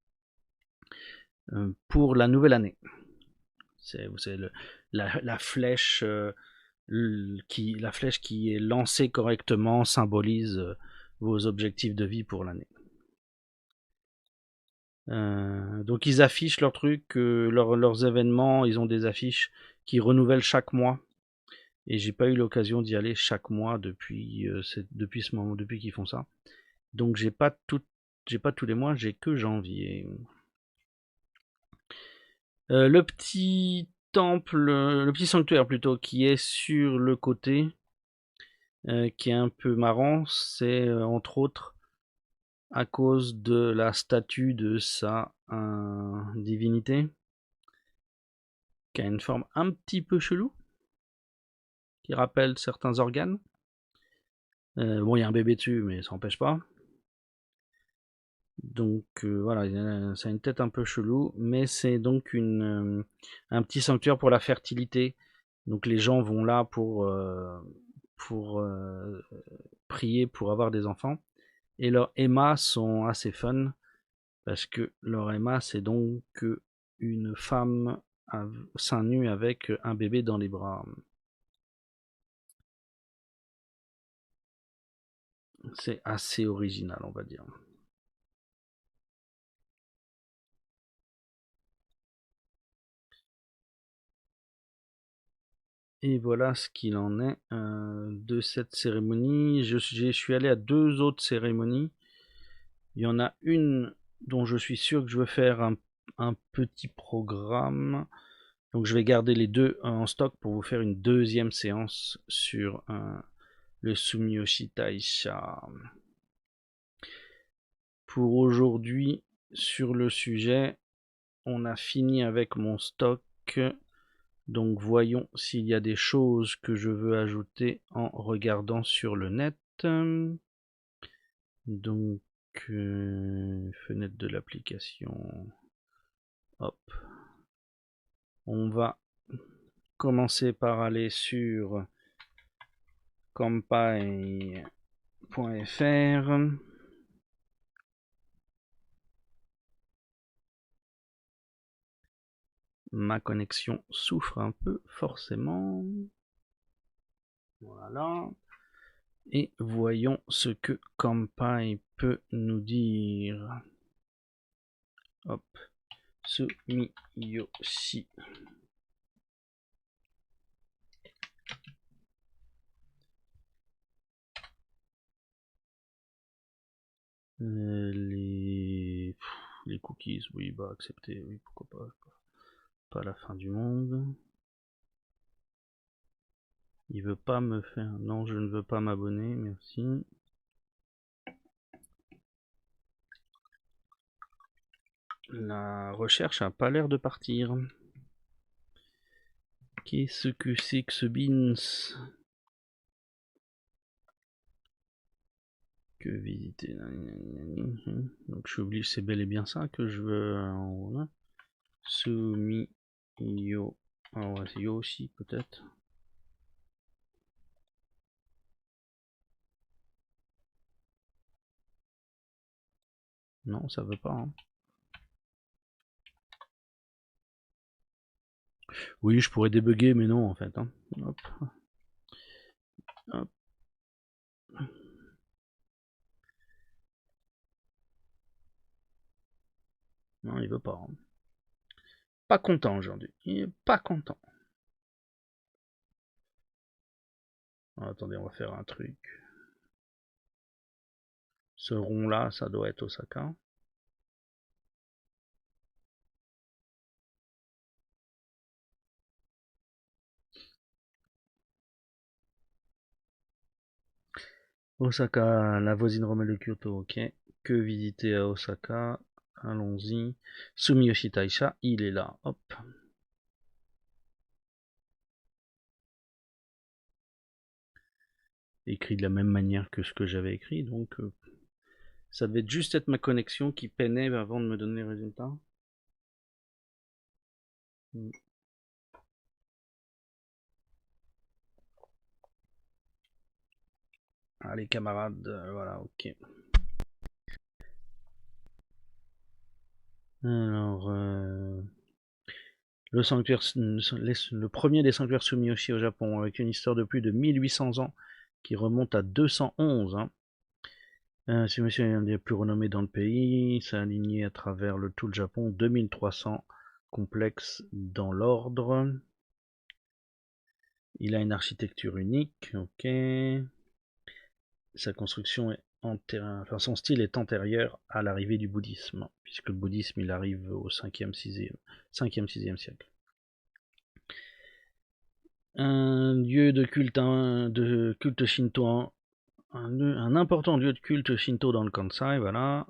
pour la nouvelle année. C'est la flèche la flèche qui est lancée correctement symbolise vos objectifs de vie pour l'année. Donc ils affichent leurs trucs, leurs événements, ils ont des affiches qui renouvellent chaque mois. Et j'ai pas eu l'occasion d'y aller chaque mois depuis ce moment, depuis qu'ils font ça. Donc j'ai pas tous les mois, j'ai que janvier. Le petit temple, le petit sanctuaire plutôt, qui est sur le côté, qui est un peu marrant, c'est entre autres à cause de la statue de sa divinité, qui a une forme un petit peu chelou, qui rappelle certains organes. Bon, il y a un bébé dessus, mais ça n'empêche pas. Donc voilà, ça a une tête un peu chelou, mais c'est donc un petit sanctuaire pour la fertilité. Donc les gens vont là pour prier pour avoir des enfants. Et leurs Emma sont assez fun, parce que leur Emma, c'est donc une femme à seins nus avec un bébé dans les bras. C'est assez original, on va dire. Et voilà ce qu'il en est de cette cérémonie. Je suis allé à 2 autres cérémonies. Il y en a une dont je suis sûr que je veux faire un petit programme. Donc je vais garder les deux en stock pour vous faire une deuxième séance sur le Sumiyoshi Taisha. Pour aujourd'hui, sur le sujet, on a fini avec mon stock. Donc voyons s'il y a des choses que je veux ajouter en regardant sur le net. Donc fenêtre de l'application. Hop. On va commencer par aller sur campagne.fr. Ma connexion souffre un peu, forcément. Voilà. Et voyons ce que Campagne peut nous dire. Hop. Sumiyoshi. Les cookies, oui, bah accepter, oui, pourquoi pas. Pas la fin du monde. Il veut pas me faire. Non, je ne veux pas m'abonner, merci. La recherche a pas l'air de partir. Qu'est-ce que c'est que ce beans? Que visiter? Donc je suis obligé, c'est bel et bien ça que je veux. Voilà. Sumiyo. Ah ouais, c'est Yoshi peut-être. Non, ça veut pas. Hein. Oui, je pourrais débugger, mais non en fait. Hein. Hop. Hop. Non, il veut pas. Hein. Pas content aujourd'hui. Il est pas content. Ah, attendez, on va faire un truc. Ce rond là, ça doit être Osaka. Osaka, la voisine romaine de Kyoto, ok. Que visiter à Osaka? Allons-y. Sumiyoshi Taisha, il est là. Hop. Écrit de la même manière que ce que j'avais écrit, donc ça devait juste être ma connexion qui peinait avant de me donner les résultats. Allez camarades, voilà, ok. Alors, le premier des sanctuaires Sumiyoshi au Japon, avec une histoire de plus de 1800 ans qui remonte à 211. Hein. Sumiyoshi est un des plus renommés dans le pays, c'est aligné à travers tout le Japon, 2300 complexes dans l'ordre. Il a une architecture unique, ok. Sa construction est enfin, son style est antérieur à l'arrivée du bouddhisme, puisque le bouddhisme il arrive au 5e, 6e siècle. Un lieu de culte Shinto, un important lieu de culte Shinto dans le Kansai, voilà.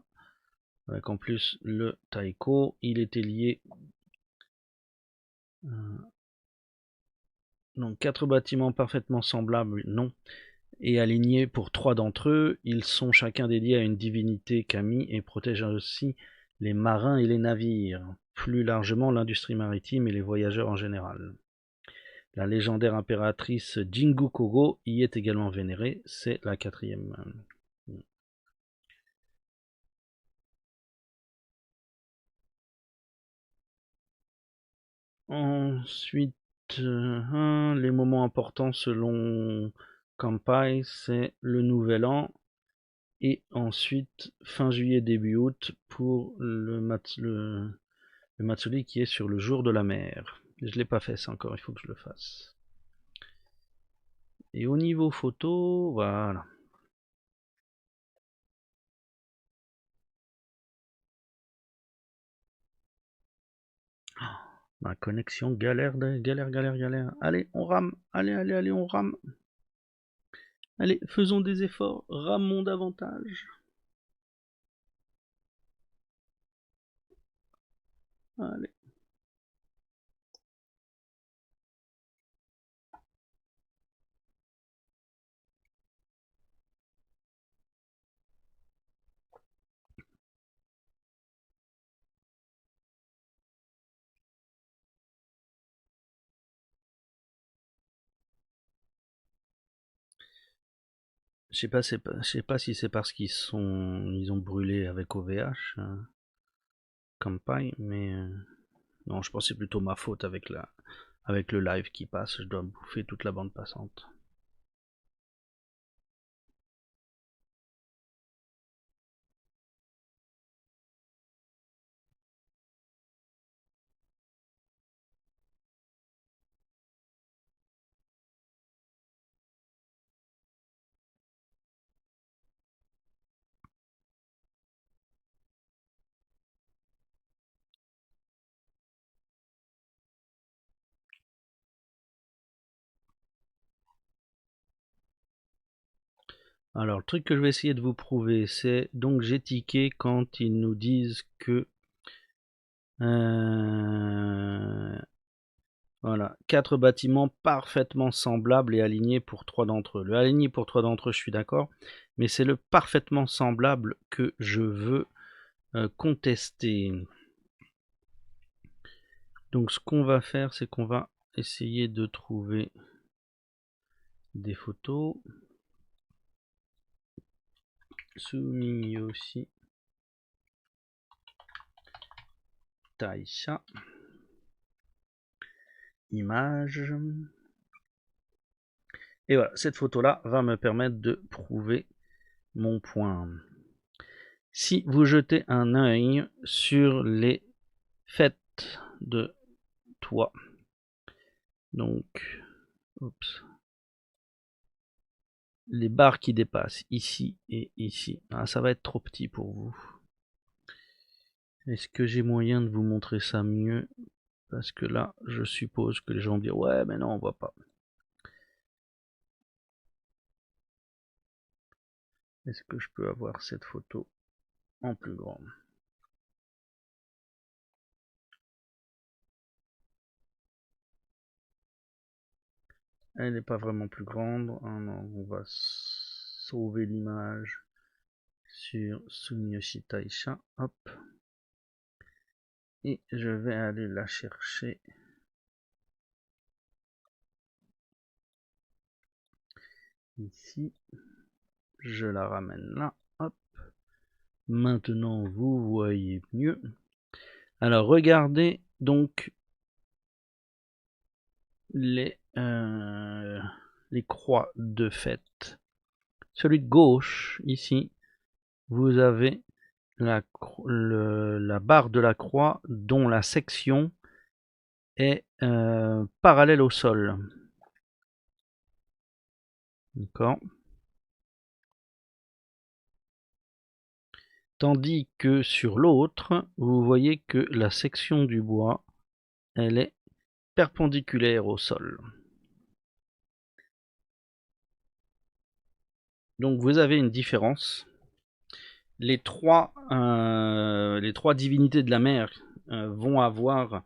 Avec en plus le taiko, il était lié. Donc 4 bâtiments parfaitement semblables, non. Et alignés pour 3 d'entre eux, ils sont chacun dédiés à une divinité kami et protègent aussi les marins et les navires, plus largement l'industrie maritime et les voyageurs en général. La légendaire impératrice Jingu Kogo y est également vénérée, c'est la 4e. Ensuite, les moments importants selon Kampai, c'est le nouvel an et ensuite fin juillet début août pour le Matsuri qui est sur le jour de la mer. Je l'ai pas fait ça encore, il faut que je le fasse. Et au niveau photo, voilà. Ma connexion galère, galère. Allez, on rame. Allez, on rame. Allez, faisons des efforts, ramons davantage. Allez. Je sais pas si c'est parce ils ont brûlé avec OVH campagne, mais non, je pense que c'est plutôt ma faute avec le live qui passe. Je dois bouffer toute la bande passante. Alors, le truc que je vais essayer de vous prouver, c'est donc j'ai tiqué quand ils nous disent que voilà, 4 bâtiments parfaitement semblables et alignés pour 3 d'entre eux. Le aligné pour 3 d'entre eux, je suis d'accord, mais c'est le parfaitement semblable que je veux contester. Donc ce qu'on va faire, c'est qu'on va essayer de trouver des photos. Sumiyoshi Taisha. Image. Et voilà, cette photo-là va me permettre de prouver mon point. Si vous jetez un œil sur les fêtes de toit, donc, oups, les barres qui dépassent ici et ici, ah, ça va être trop petit pour vous. Est-ce que j'ai moyen de vous montrer ça mieux? Parce que là, je suppose que les gens vont dire ouais, mais non, on voit pas. Est-ce que je peux avoir cette photo en plus grande? Elle n'est pas vraiment plus grande. Ah non, on va sauver l'image sur Sumiyoshi Taisha. Hop. Et je vais aller la chercher. Ici. Je la ramène là. Hop. Maintenant, vous voyez mieux. Alors, regardez donc les croix de fête. Celui de gauche, ici, vous avez la barre de la croix dont la section est parallèle au sol. D'accord. Tandis que sur l'autre, vous voyez que la section du bois, elle est perpendiculaire au sol. Donc vous avez une différence. Les trois divinités de la mer vont avoir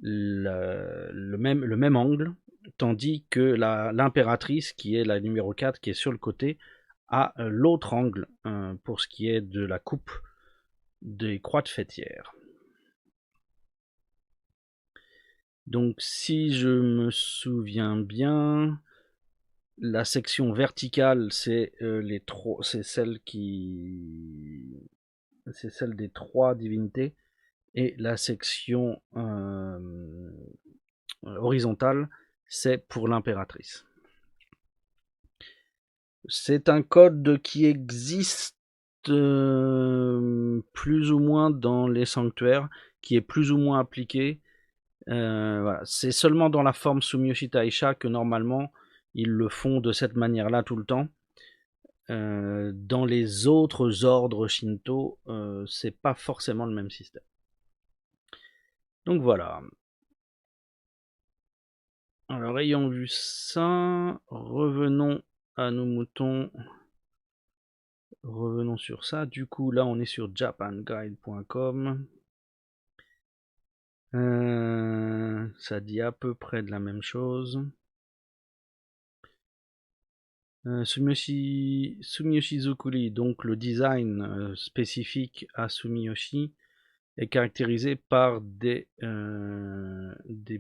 le même angle, tandis que l'impératrice, qui est la numéro 4, qui est sur le côté, a l'autre angle pour ce qui est de la coupe des croix de fêtières. Donc si je me souviens bien, la section verticale, c'est celle des trois divinités, et la section horizontale, c'est pour l'impératrice. C'est un code qui existe plus ou moins dans les sanctuaires, qui est plus ou moins appliqué. Voilà. C'est seulement dans la forme Sumiyoshi Taisha que normalement ils le font de cette manière-là tout le temps. Dans les autres ordres Shinto, c'est pas forcément le même système. Donc voilà. Alors ayant vu ça, revenons à nos moutons. Revenons sur ça. Du coup, là, on est sur japanguide.com. Ça dit à peu près de la même chose. Sumiyoshi Zukuri, donc le design spécifique à Sumiyoshi, est caractérisé par des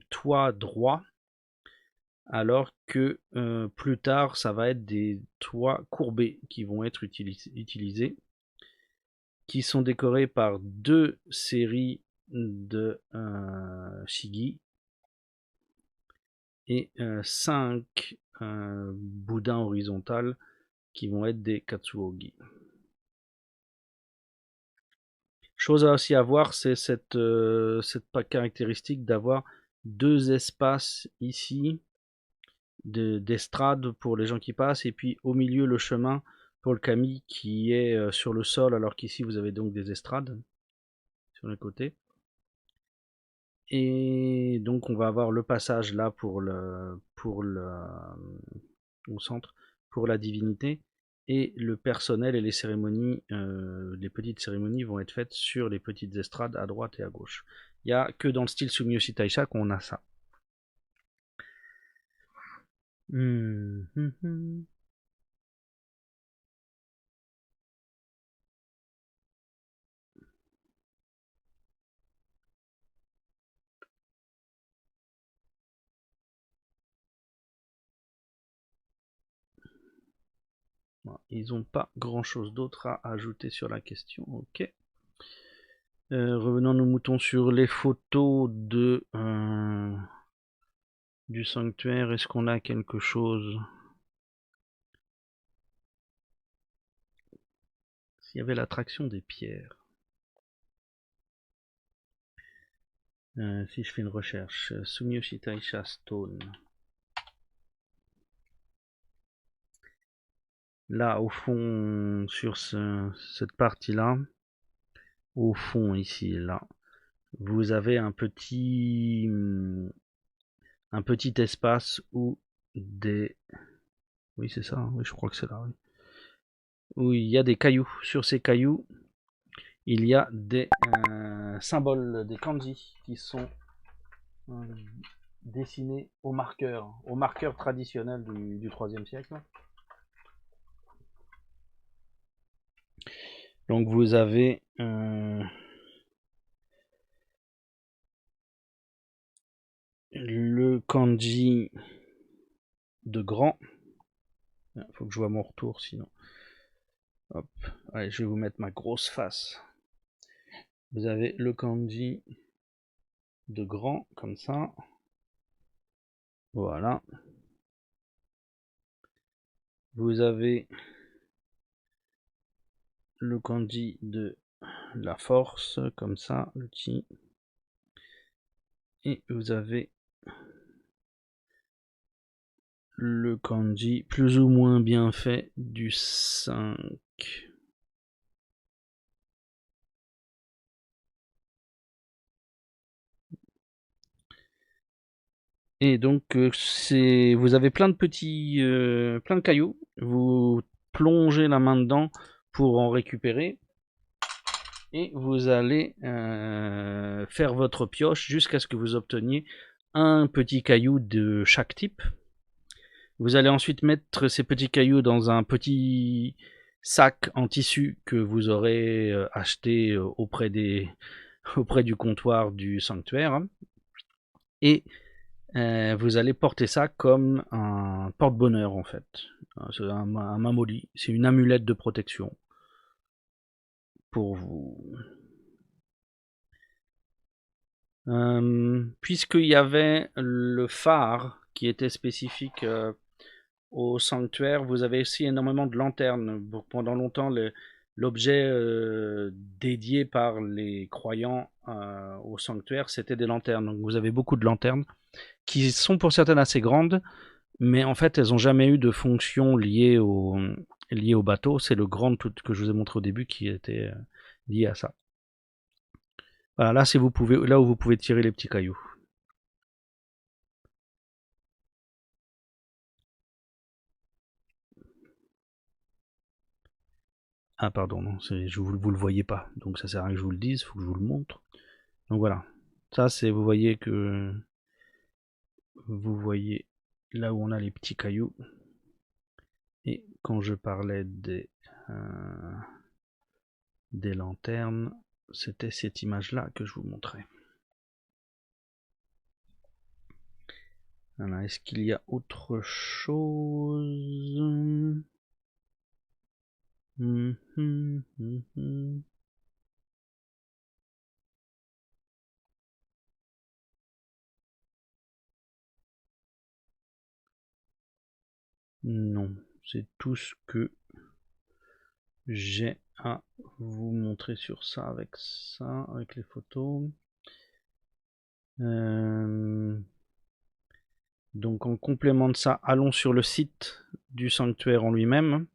toits droits alors que plus tard, ça va être des toits courbés qui vont être utilisés, qui sont décorés par 2 séries de shigi et 5 boudins horizontales qui vont être des katsuogi. Chose à aussi avoir, c'est cette caractéristique d'avoir 2 espaces ici d'estrade pour les gens qui passent, et puis au milieu le chemin pour le kami qui est sur le sol, alors qu'ici vous avez donc des estrades sur le côté. Et donc on va avoir le passage là au centre pour la divinité, et le personnel et les cérémonies, les petites cérémonies vont être faites sur les petites estrades à droite et à gauche. Il n'y a que dans le style Sumiyoshi Taisha qu'on a ça. Ils n'ont pas grand chose d'autre à ajouter sur la question. Ok. Revenons nos moutons sur les photos du sanctuaire. Est-ce qu'on a quelque chose? S'il y avait l'attraction des pierres. Si je fais une recherche, Sumiyoshi Taisha Stone. Là, au fond, sur cette partie-là, au fond ici, là, vous avez un petit espace où des... Oui, c'est ça, hein, oui, je crois que c'est là, oui. Où il y a des cailloux. Sur ces cailloux, il y a des symboles, des kanji qui sont dessinés au marqueur traditionnel du 3e siècle. Donc vous avez le kanji de grand. Il faut que je vois mon retour sinon. Hop, allez, je vais vous mettre ma grosse face. Vous avez le kanji de grand, comme ça. Voilà. Vous avez le kanji de la force, comme ça, le chi. Et vous avez le kanji plus ou moins bien fait du 5. Et donc vous avez plein de petits, plein de cailloux. Vous plongez la main dedans pour en récupérer, et vous allez faire votre pioche jusqu'à ce que vous obteniez un petit caillou de chaque type. Vous allez ensuite mettre ces petits cailloux dans un petit sac en tissu que vous aurez acheté auprès du comptoir du sanctuaire, et vous allez porter ça comme un porte-bonheur en fait. C'est un mamoli, c'est une amulette de protection pour vous. Puisqu'il y avait le phare qui était spécifique au sanctuaire, vous avez aussi énormément de lanternes. Pendant longtemps, l'objet dédié par les croyants au sanctuaire, c'était des lanternes. Donc vous avez beaucoup de lanternes qui sont pour certaines assez grandes, mais en fait, elles n'ont jamais eu de fonction liée au bateau. C'est le grand tout que je vous ai montré au début qui était lié à ça. Voilà, là, là où vous pouvez tirer les petits cailloux. Ah pardon, non, vous le voyez pas, donc ça sert à rien que je vous le dise, il faut que je vous le montre. Donc voilà, ça c'est, vous voyez là où on a les petits cailloux. Et quand je parlais des lanternes, c'était cette image là que je vous montrais. Voilà, est-ce qu'il y a autre chose? Non, c'est tout ce que j'ai à vous montrer sur ça, avec les photos. Donc en complément de ça, allons sur le site du sanctuaire en lui-même.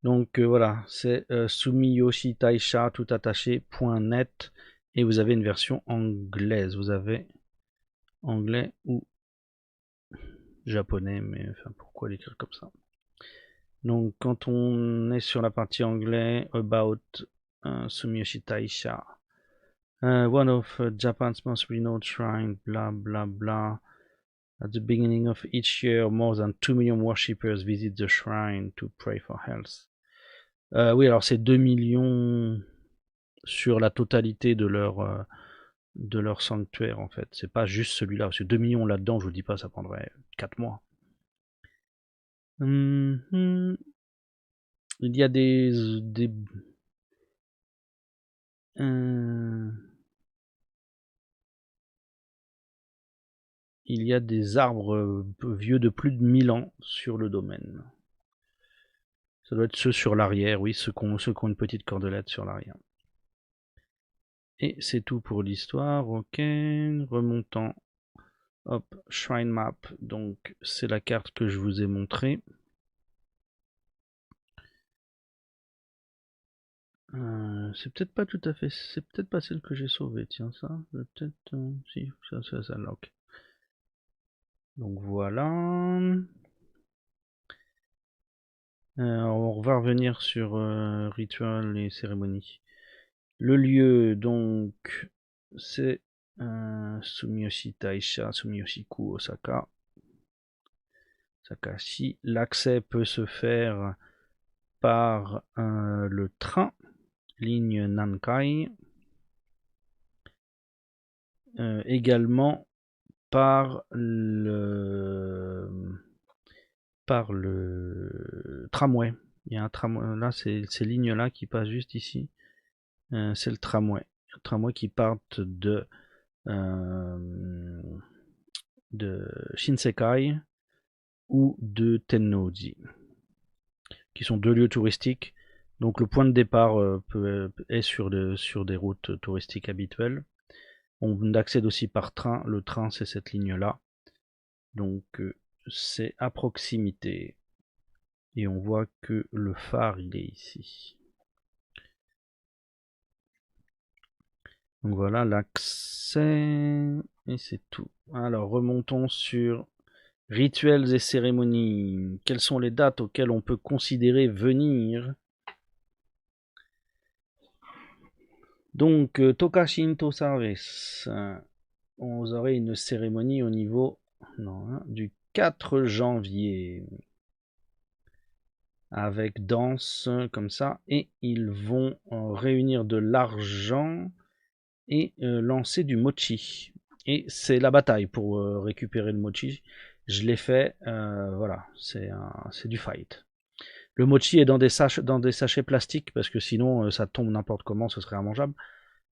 Donc voilà, c'est sumiyoshitaisha tout attaché.net et vous avez une version anglaise. Vous avez anglais ou japonais, mais enfin pourquoi l'écrire comme ça? Donc quand on est sur la partie anglais, about Sumiyoshi Taisha, one of Japan's most renowned shrines, blah blah blah. At the beginning of each year, more than 2 million worshippers visit the shrine to pray for health. Oui, alors c'est 2 millions sur la totalité de leur sanctuaire en fait. C'est pas juste celui-là, parce que 2 millions là-dedans, je vous dis pas, ça prendrait 4 mois. Il y a il y a des arbres vieux de plus de 1000 ans sur le domaine. Ça doit être ceux sur l'arrière, oui, ceux qui ont une petite cordelette sur l'arrière. Et c'est tout pour l'histoire, ok. Remontant. Hop, Shrine Map, donc c'est la carte que je vous ai montrée. C'est peut-être pas tout à fait, c'est peut-être pas celle que j'ai sauvée, tiens ça, peut-être, si, ça c'est celle-là, ok. Donc voilà. On va revenir sur rituel et cérémonie. Le lieu, donc, c'est Sumiyoshi Taisha, Sumiyoshi-ku, Osaka. Sakashi. L'accès peut se faire par le train, ligne Nankai. Également par le tramway. Il y a un tramway, là, c'est ces lignes-là qui passent juste ici. C'est le tramway. Le tramway qui part de Shinsekai ou de Tennoji, qui sont deux lieux touristiques. Donc le point de départ est sur des routes touristiques habituelles. On accède aussi par train. Le train, c'est cette ligne-là. Donc c'est à proximité. Et on voit que le phare, il est ici. Donc voilà l'accès. Et c'est tout. Alors remontons sur rituels et cérémonies. Quelles sont les dates auxquelles on peut considérer venir? Donc Tokashinto Service. On aurait une cérémonie au niveau du 4 janvier. Avec danse comme ça, et ils vont réunir de l'argent et lancer du mochi. Et c'est la bataille pour récupérer le mochi. Je l'ai fait, voilà, c'est du fight. Le mochi est dans des sachets plastiques parce que sinon ça tombe n'importe comment, ce serait immangeable.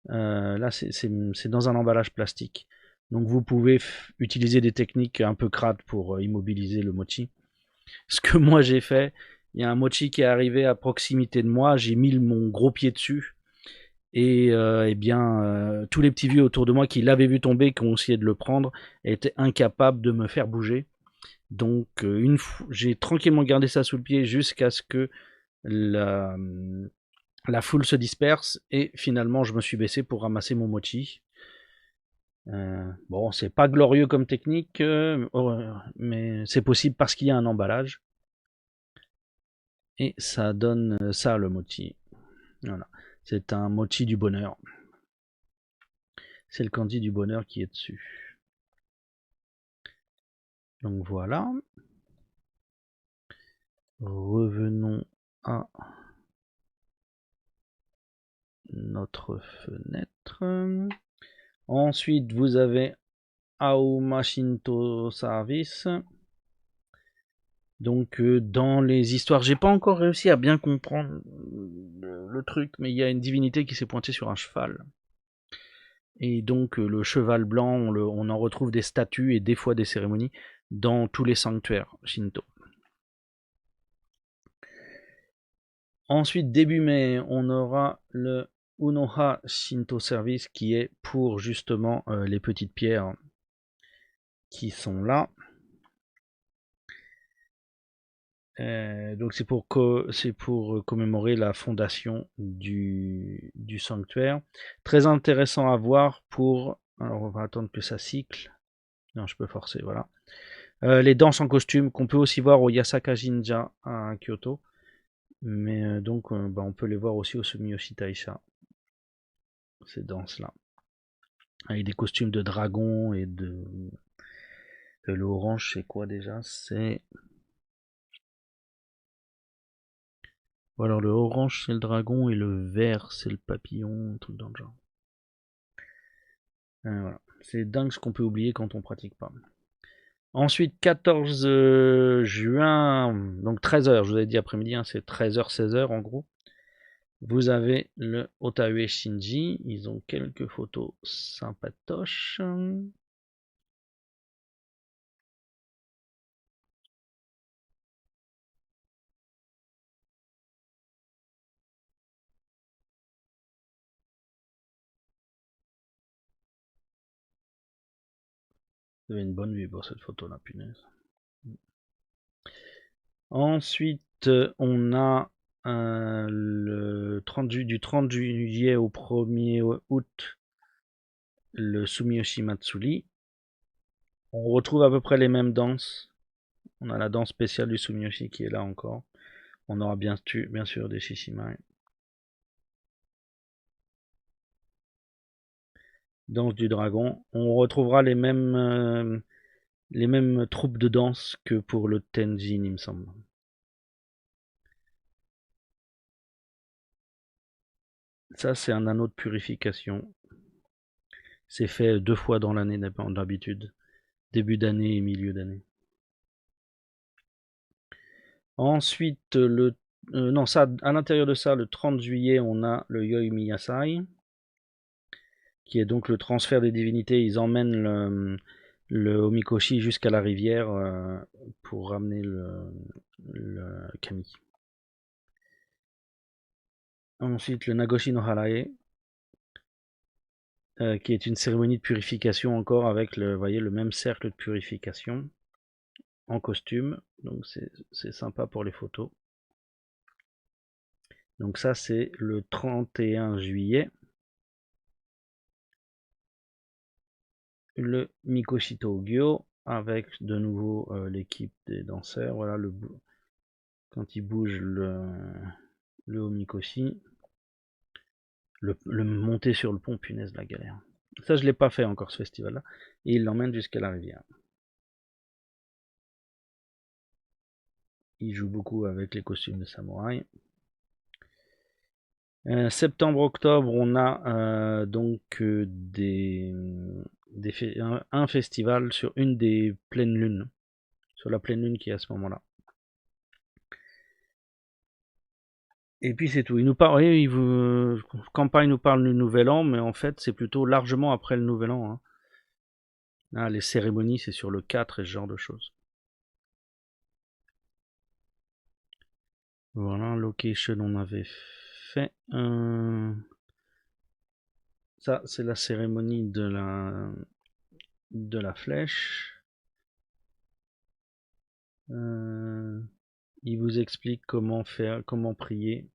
Là, c'est dans un emballage plastique. Donc vous pouvez utiliser des techniques un peu crades pour immobiliser le mochi. Ce que moi j'ai fait, il y a un mochi qui est arrivé à proximité de moi, j'ai mis mon gros pied dessus. Et eh bien, tous les petits vieux autour de moi qui l'avaient vu tomber, qui ont essayé de le prendre, étaient incapables de me faire bouger. Donc, j'ai tranquillement gardé ça sous le pied jusqu'à ce que la foule se disperse. Et finalement, je me suis baissé pour ramasser mon mochi. Bon, c'est pas glorieux comme technique, mais c'est possible parce qu'il y a un emballage. Et ça donne ça, le mochi. Voilà. C'est un mochi du bonheur. C'est le candy du bonheur qui est dessus. Donc voilà. Revenons à notre fenêtre. Ensuite, vous avez Auma Shinto Service. Donc dans les histoires, j'ai pas encore réussi à bien comprendre le truc, mais il y a une divinité qui s'est pointée sur un cheval. Et donc le cheval blanc, on en retrouve des statues et des fois des cérémonies dans tous les sanctuaires Shinto. Ensuite, début mai, on aura le Unoha Shinto Service qui est pour justement les petites pierres qui sont là. Donc c'est pour commémorer la fondation du sanctuaire. Très intéressant à voir pour... Alors on va attendre que ça cycle. Non, je peux forcer, voilà. Les danses en costume qu'on peut aussi voir au Yasaka Jinja à Kyoto. Mais donc on peut les voir aussi au Sumiyoshi Taisha. Ces danses-là. Avec des costumes de dragon et de... Le orange c'est quoi déjà? C'est... Ou alors le orange c'est le dragon et le vert c'est le papillon, un truc dans le genre. Voilà. C'est dingue ce qu'on peut oublier quand on pratique pas. Ensuite, 14 juin, donc 13h, je vous avais dit après-midi, hein, c'est 13h, 16h en gros. Vous avez le Otaue Shinji, ils ont quelques photos sympatoches. Vous avez une bonne vue pour cette photo là, punaise. Ensuite, on a du 30 juillet au 1er août le Sumiyoshi Matsuri. On retrouve à peu près les mêmes danses. On a la danse spéciale du Sumiyoshi qui est là encore. On aura bien sûr des Shishimae. Danse du dragon. On retrouvera les mêmes troupes de danse que pour le Tenjin, il me semble. Ça, c'est un anneau de purification. C'est fait 2 fois dans l'année d'habitude. Début d'année et milieu d'année. Ensuite, à l'intérieur de ça, le 30 juillet, on a le Yoimi Yasai, qui est donc le transfert des divinités. Ils emmènent le Omikoshi jusqu'à la rivière pour ramener le kami. Ensuite, le Nagoshi no Harae, qui est une cérémonie de purification encore avec voyez, le même cercle de purification en costume. Donc c'est sympa pour les photos. Donc ça c'est le 31 juillet. Le Mikoshito Gyo avec de nouveau l'équipe des danseurs. Voilà quand il bouge le Omikoshi. Le monter sur le pont, punaise la galère. Ça je l'ai pas fait encore ce festival là. Et il l'emmène jusqu'à la rivière. Il joue beaucoup avec les costumes de samouraï. Septembre-octobre, on a donc un festival sur une des pleines lunes, sur la pleine lune qui est à ce moment-là. Et puis c'est tout. Campagne nous parle du Nouvel An, mais en fait c'est plutôt largement après le Nouvel An. Hein. Ah, les cérémonies c'est sur le 4 et ce genre de choses. Voilà, location on avait fait. Ça c'est la cérémonie de la flèche. Il vous explique comment prier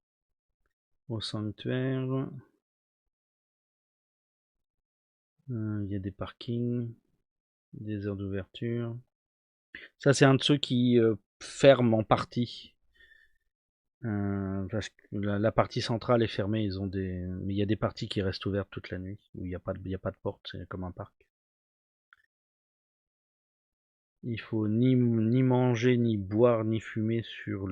au sanctuaire. Il y a des parkings, des heures d'ouverture. Ça, c'est un de ceux qui ferment en partie. Parce que la partie centrale est fermée. Mais il y a des parties qui restent ouvertes toute la nuit où il n'y a pas de porte. C'est comme un parc. Il faut ni manger, ni boire, ni fumer sur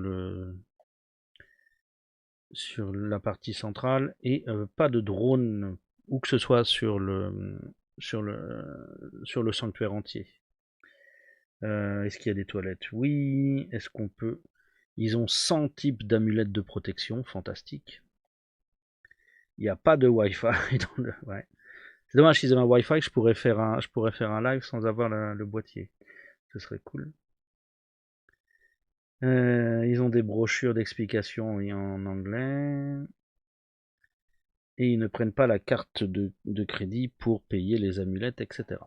la partie centrale et pas de drone où que ce soit sur sur le sanctuaire entier. Est-ce qu'il y a des toilettes? Oui. Est-ce qu'on peut... Ils ont 100 types d'amulettes de protection, fantastique. Il n'y a pas de Wi-Fi dans le... Ouais. C'est dommage qu'ils aient un Wi-Fi, je pourrais faire un live sans avoir le boîtier. Ce serait cool. Ils ont des brochures d'explication en anglais. Et ils ne prennent pas la carte de crédit pour payer les amulettes, etc.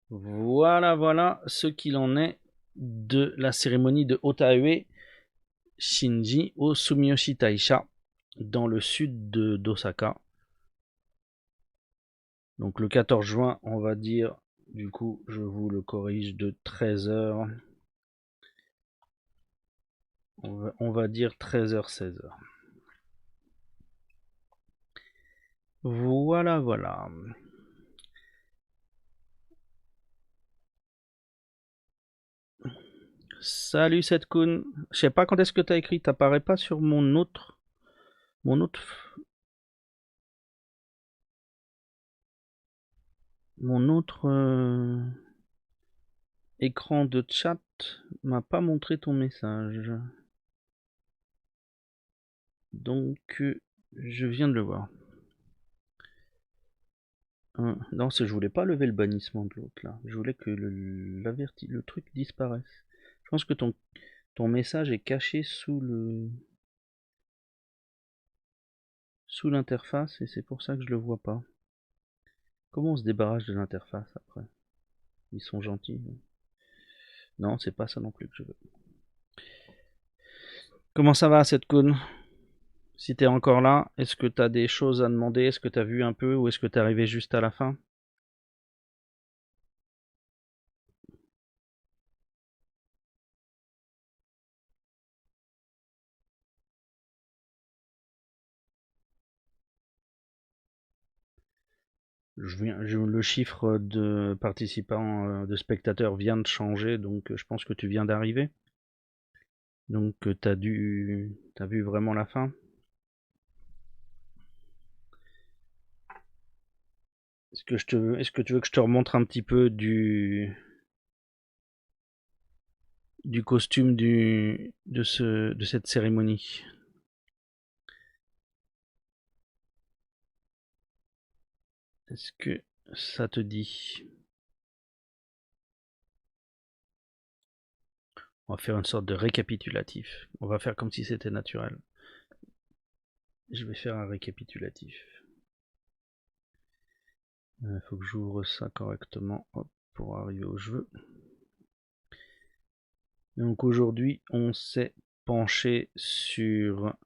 Voilà ce qu'il en est de la cérémonie de Otaue Shinji au Sumiyoshi Taisha dans le sud d'Osaka. Donc le 14 juin, on va dire, du coup, je vous le corrige, de 13h. On va dire 13h, 16h. Voilà. Salut Setkun. Je sais pas quand est-ce que t'as écrit, t'apparais pas sur mon autre écran de chat m'a pas montré ton message. Donc je viens de le voir. Non, je voulais pas lever le bannissement de l'autre là. Je voulais que le truc disparaisse. Je pense que ton message est caché sous l'interface et c'est pour ça que je le vois pas. Comment on se débarrasse de l'interface après? Ils sont gentils. Non, c'est pas ça non plus que je veux. Comment ça va, Setkun? Si t'es encore là, est-ce que t'as des choses à demander? Est-ce que t'as vu un peu ou est-ce que t'es arrivé juste à la fin? Le chiffre de participants, de spectateurs vient de changer, donc je pense que tu viens d'arriver. Donc t'as vu vraiment la fin? Est-ce que tu veux que je te remontre un petit peu du costume de cette cérémonie? Est-ce que ça te dit? On va faire une sorte de récapitulatif. On va faire comme si c'était naturel. Je vais faire un récapitulatif. Il faut que j'ouvre ça correctement pour arriver où je veux. Donc aujourd'hui, on s'est penché sur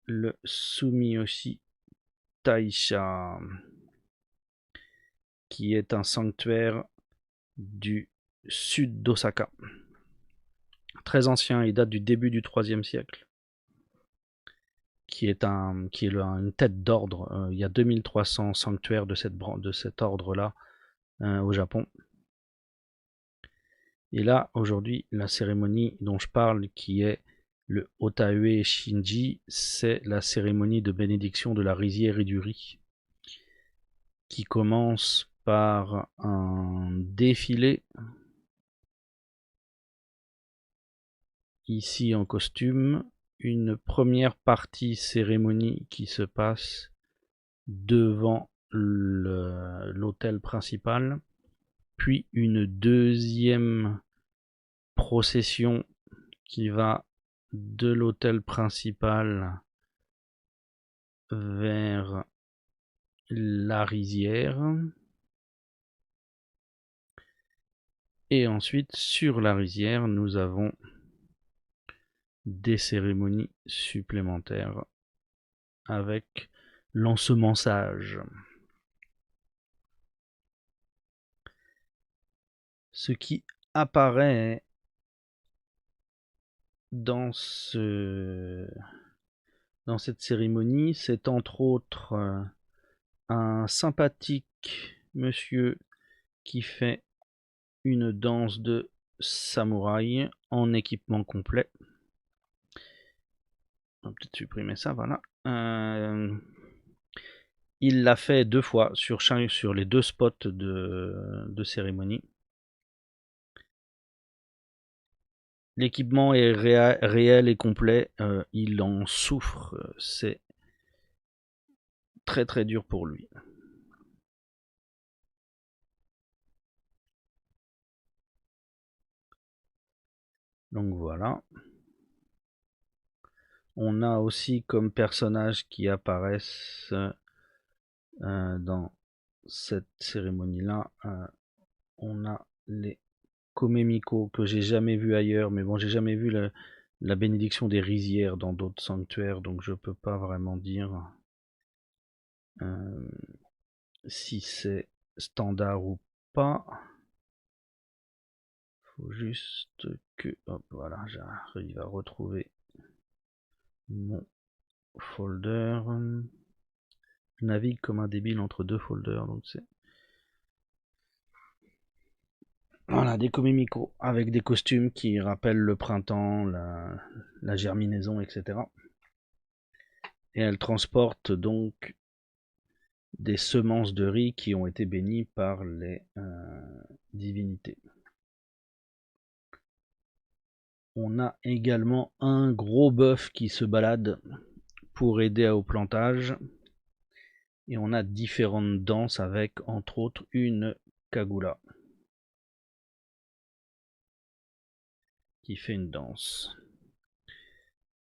le Sumiyoshi Taisha, qui est un sanctuaire du sud d'Osaka. Très ancien, il date du début du 3e siècle. Qui est une tête d'ordre. Il y a 2300 sanctuaires de cet ordre-là au Japon. Et là, aujourd'hui, la cérémonie dont je parle, qui est le Otaue Shinji, c'est la cérémonie de bénédiction de la rizière et du riz, qui commence par un défilé, ici en costume, une première partie cérémonie qui se passe devant l'hôtel principal, puis une deuxième procession qui va de l'hôtel principal vers la rizière, et ensuite sur la rizière nous avons des cérémonies supplémentaires avec l'ensemençage. Ce qui apparaît dans cette cérémonie, c'est entre autres un sympathique monsieur qui fait une danse de samouraï en équipement complet. On va peut-être supprimer ça, voilà. Il l'a fait 2 fois sur les 2 spots de cérémonie. L'équipement est réel et complet. Il en souffre. C'est très très dur pour lui. Donc voilà. On a aussi comme personnages qui apparaissent dans cette cérémonie-là. On a les Komemiko que j'ai jamais vu ailleurs, mais bon, j'ai jamais vu la bénédiction des rizières dans d'autres sanctuaires, donc je peux pas vraiment dire si c'est standard ou pas. Faut juste que, hop, voilà, j'arrive à retrouver mon folder. Je navigue comme un débile entre 2 folders, donc c'est... Voilà, des Komemiko avec des costumes qui rappellent le printemps, la germinaison, etc. Et elle transporte donc des semences de riz qui ont été bénies par les divinités. On a également un gros bœuf qui se balade pour aider au plantage. Et on a différentes danses avec, entre autres, une Kagula qui fait une danse.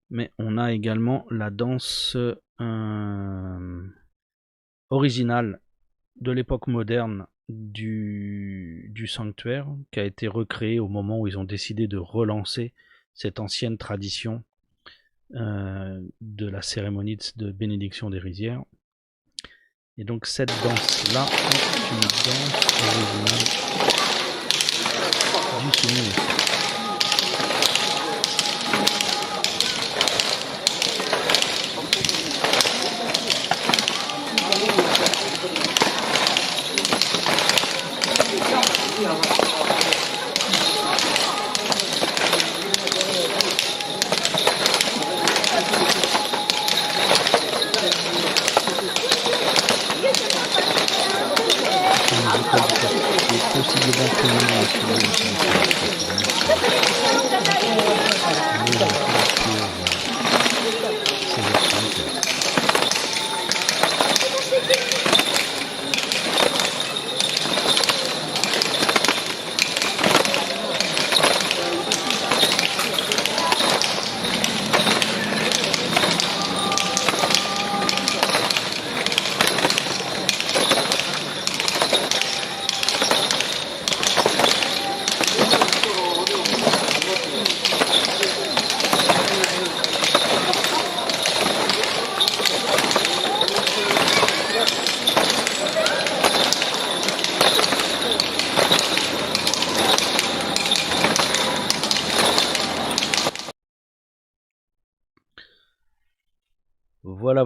Mais on a également la danse originale de l'époque moderne du sanctuaire, qui a été recréée au moment où ils ont décidé de relancer cette ancienne tradition de la cérémonie de bénédiction des rizières. Et donc cette danse-là est une danse originale du Sumi.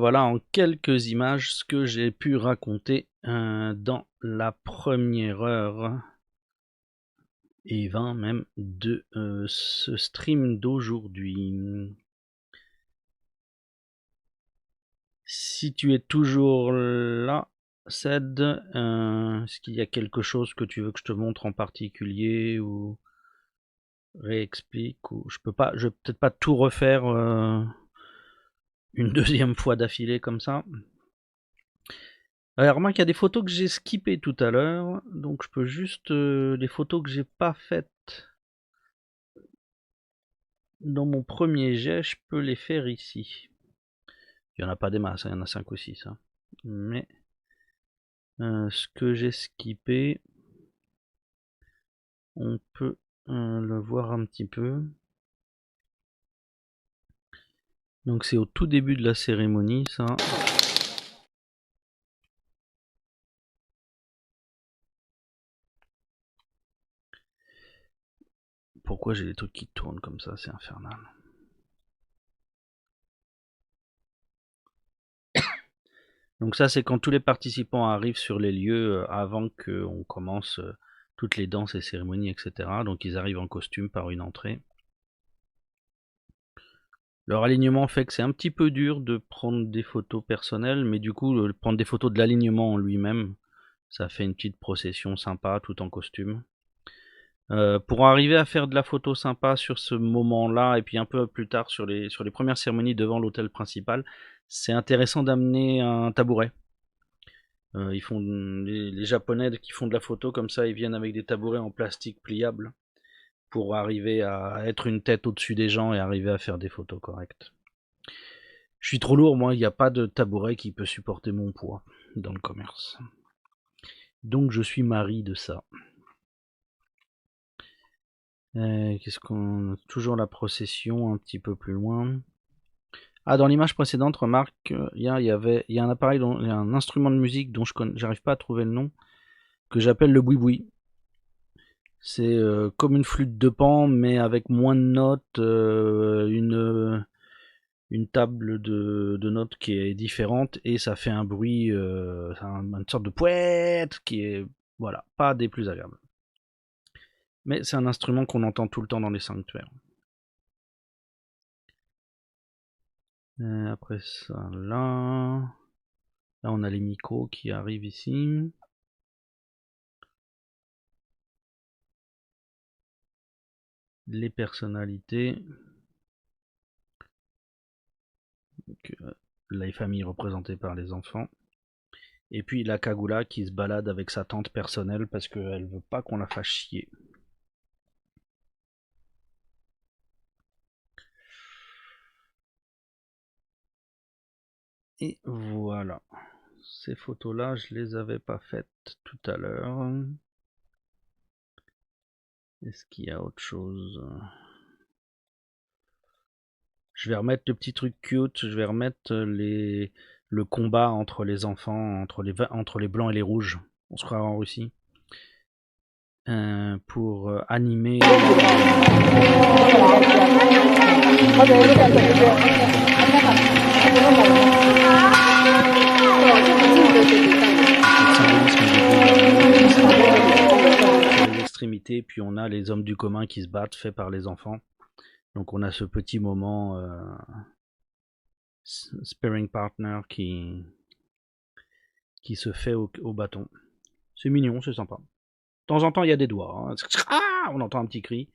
Voilà en quelques images ce que j'ai pu raconter dans la première heure et 20 même de ce stream d'aujourd'hui. Si tu es toujours là, Ced, est-ce qu'il y a quelque chose que tu veux que je te montre en particulier ou réexplique, ou je vais peut-être pas tout refaire une deuxième fois d'affilée comme ça. Alors, remarque qu'il y a des photos que j'ai skippées tout à l'heure, donc je peux juste les photos que j'ai pas faites dans mon premier jet, je peux les faire ici. Il y en a pas des masses, il y en a 5 ou 6. Hein. Mais ce que j'ai skippé, on peut le voir un petit peu. Donc c'est au tout début de la cérémonie, ça. Pourquoi j'ai des trucs qui tournent comme ça, c'est infernal. Donc ça, c'est quand tous les participants arrivent sur les lieux avant qu'on commence toutes les danses et cérémonies, etc. Donc ils arrivent en costume par une entrée. Leur alignement fait que c'est un petit peu dur de prendre des photos personnelles, mais du coup, prendre des photos de l'alignement en lui-même, ça fait une petite procession sympa tout en costume. Pour arriver à faire de la photo sympa sur ce moment-là, et puis un peu plus tard sur les premières cérémonies devant l'hôtel principal, c'est intéressant d'amener un tabouret. Ils font les Japonais qui font de la photo comme ça, ils viennent avec des tabourets en plastique pliables pour arriver à être une tête au-dessus des gens et arriver à faire des photos correctes. Je suis trop lourd, moi, il n'y a pas de tabouret qui peut supporter mon poids dans le commerce. Donc je suis mari de ça. Qu'est-ce qu'on... Toujours la procession un petit peu plus loin. Ah, dans l'image précédente, remarque, il y a un appareil, il y a un instrument de musique dont j'arrive pas à trouver le nom, que j'appelle le boui-boui. C'est comme une flûte de Pan, mais avec moins de notes, une table de notes qui est différente, et ça fait un bruit, une sorte de pouette qui est, voilà, pas des plus agréables. Mais c'est un instrument qu'on entend tout le temps dans les sanctuaires. Après ça, là on a les micros qui arrivent ici. Les personnalités. Donc, les familles représentées par les enfants. Et puis la Kagula qui se balade avec sa tante personnelle parce qu'elle veut pas qu'on la fasse chier. Et voilà. Ces photos-là, je les avais pas faites tout à l'heure. Est-ce qu'il y a autre chose? Je vais remettre le petit truc cute, je vais remettre le combat entre les enfants, entre les blancs et les rouges. On se croira en Russie. Pour animer. Les extrémités, puis on a les hommes du commun qui se battent, faits par les enfants. Donc on a ce petit moment sparring partner qui se fait au bâton. C'est mignon, c'est sympa. De temps en temps, il y a des doigts. Hein. Ah, on entend un petit cri.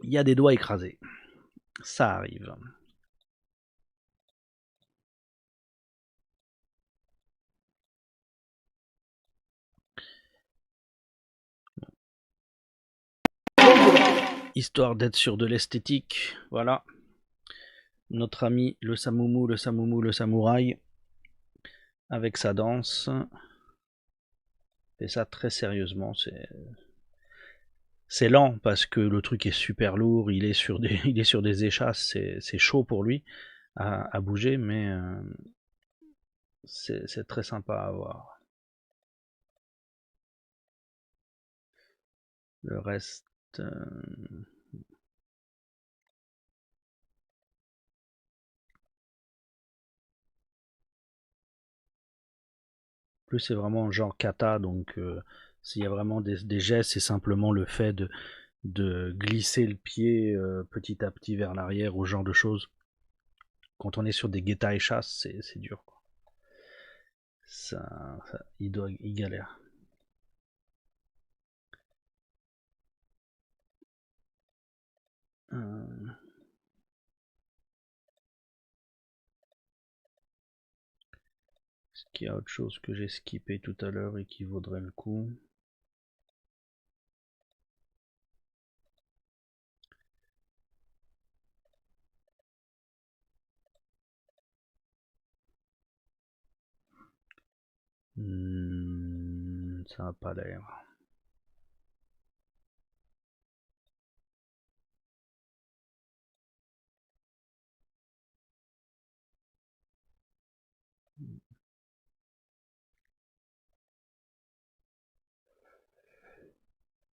Il y a des doigts écrasés. Ça arrive. Histoire d'être sur de l'esthétique, voilà. Notre ami le samouraï, avec sa danse, fait ça très sérieusement. C'est lent parce que le truc est super lourd, il est sur des échasses, c'est chaud pour lui à bouger, mais c'est très sympa à voir. Le reste... plus c'est vraiment genre kata, donc s'il y a vraiment des gestes, c'est simplement le fait de glisser le pied petit à petit vers l'arrière ou ce genre de choses. Quand on est sur des getai chasses, c'est dur, quoi. Il galère. Est-ce qu'il y a autre chose que j'ai skippé tout à l'heure et qui vaudrait le coup? Ça n'a pas l'air.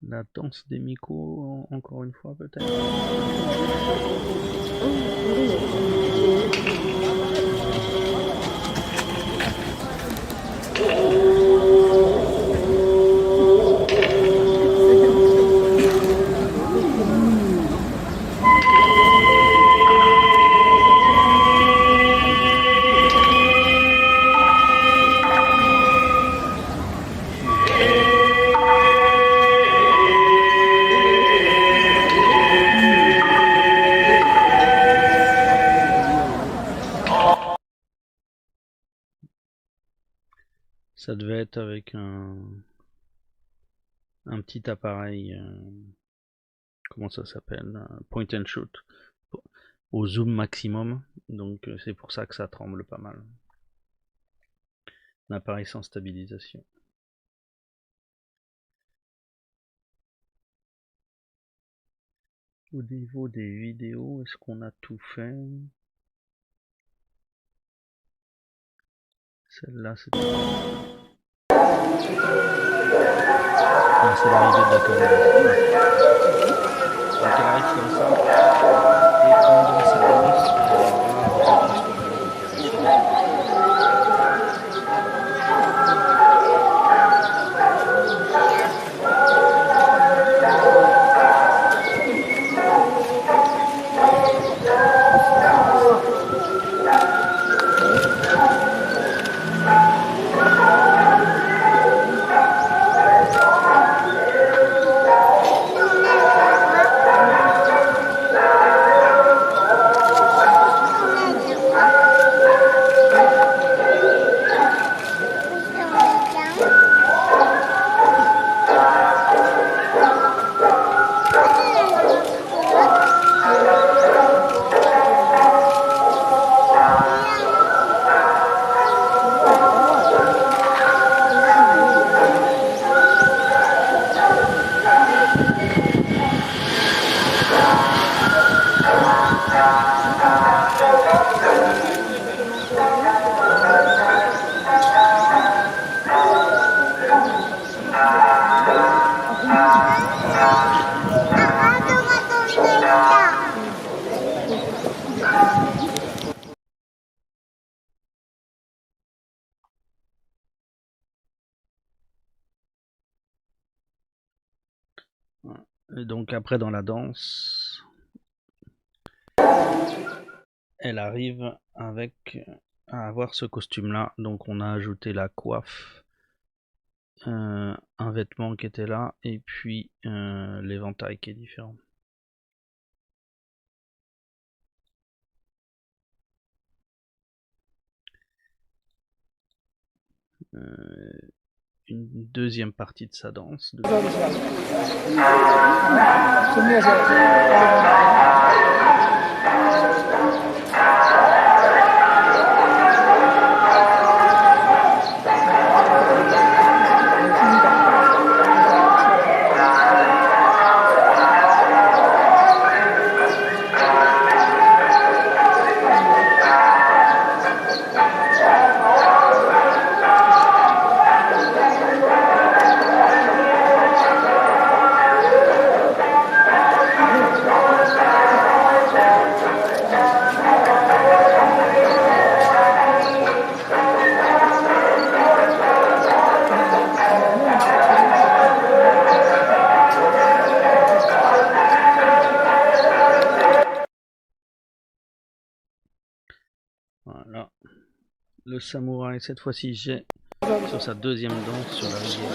La danse des micros, encore une fois peut-être. Ça devait être avec un petit appareil, comment ça s'appelle, point and shoot, au zoom maximum, donc c'est pour ça que ça tremble pas mal. Un appareil sans stabilisation. Au niveau des vidéos, est-ce qu'on a tout fait? Celle-là, c'est... Ah, c'est l'arrivée de la caméra. Donc elle arrive comme ça, et pendant sa danse, et donc après dans la danse, elle arrive avec à avoir ce costume là, donc on a ajouté la coiffe, un vêtement qui était là, et puis l'éventail qui est différent. Une deuxième partie de sa danse. Voilà, le samouraï, cette fois-ci j'ai sur sa deuxième danse sur la rivière.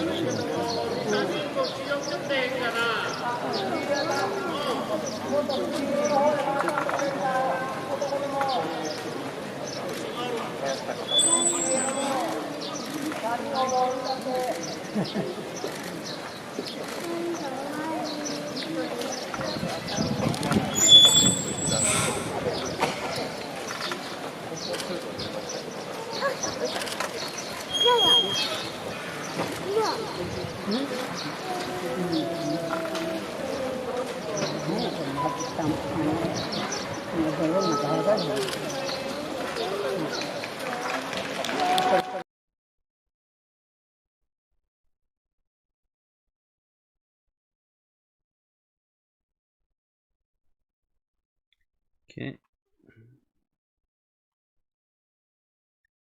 Ok.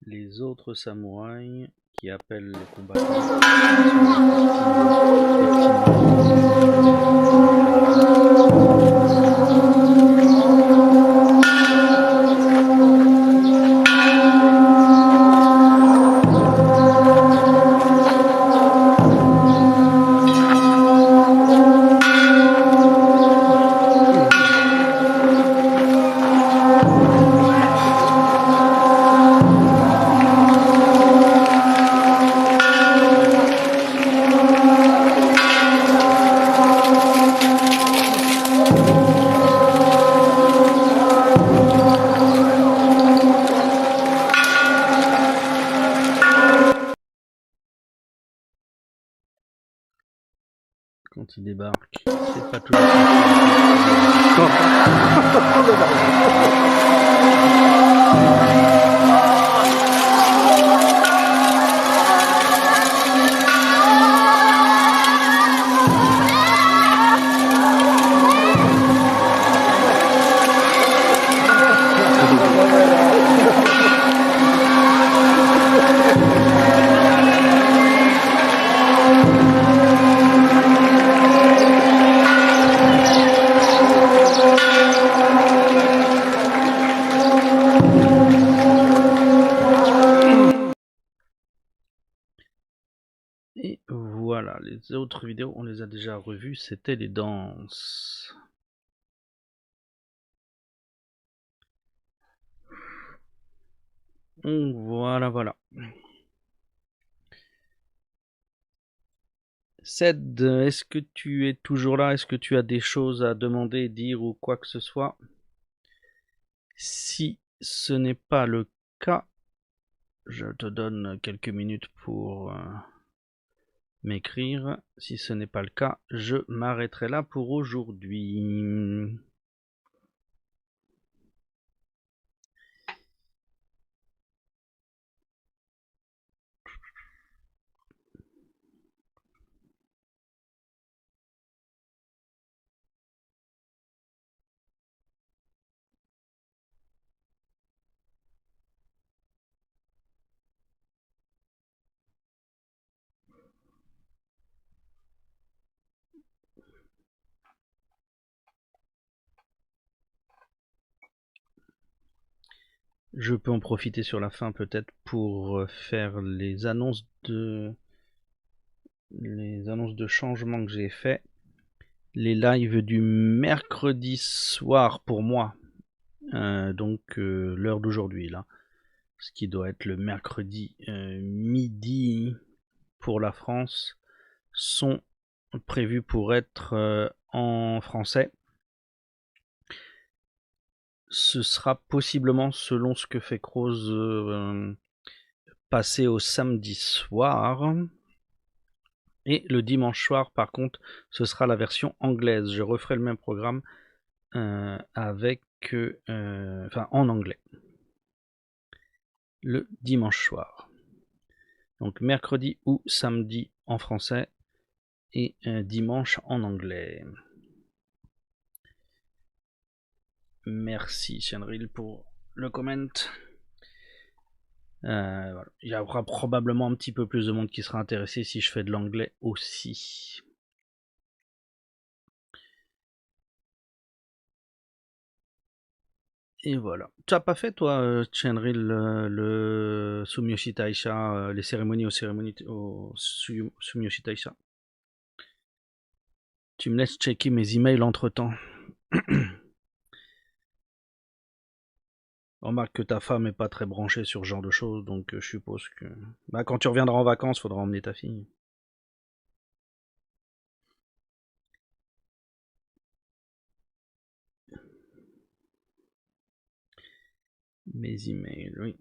Les autres samouraïs qui appellent les combattants. qui débarque. C'est pas toujours Et voilà, les autres vidéos, on les a déjà revues, c'était les danses. Voilà, voilà. Ced, est-ce que tu es toujours là? Est-ce que tu as des choses à demander, dire ou quoi que ce soit? Si ce n'est pas le cas, je te donne quelques minutes pour m'écrire. Si ce n'est pas le cas, je m'arrêterai là pour aujourd'hui. Je peux en profiter sur la fin peut-être pour faire les annonces de changement que j'ai fait. Les lives du mercredi soir pour moi, donc l'heure d'aujourd'hui là, ce qui doit être le mercredi midi pour la France, sont prévus pour être en français. Ce sera possiblement, selon ce que fait Croze, passé au samedi soir. Et le dimanche soir, par contre, ce sera la version anglaise. Je referai le même programme avec, en anglais. Le dimanche soir. Donc mercredi ou samedi en français et dimanche en anglais. Merci Shenril pour le comment. Voilà. Il y aura probablement un petit peu plus de monde qui sera intéressé si je fais de l'anglais aussi. Et voilà. Tu as pas fait toi, Shenril, le Sumiyoshi Taisha, les cérémonies au Sumiyoshi Taisha? Tu me laisses checker mes emails entre temps. Remarque que ta femme est pas très branchée sur ce genre de choses, donc je suppose que quand tu reviendras en vacances, faudra emmener ta fille. Mes emails, oui.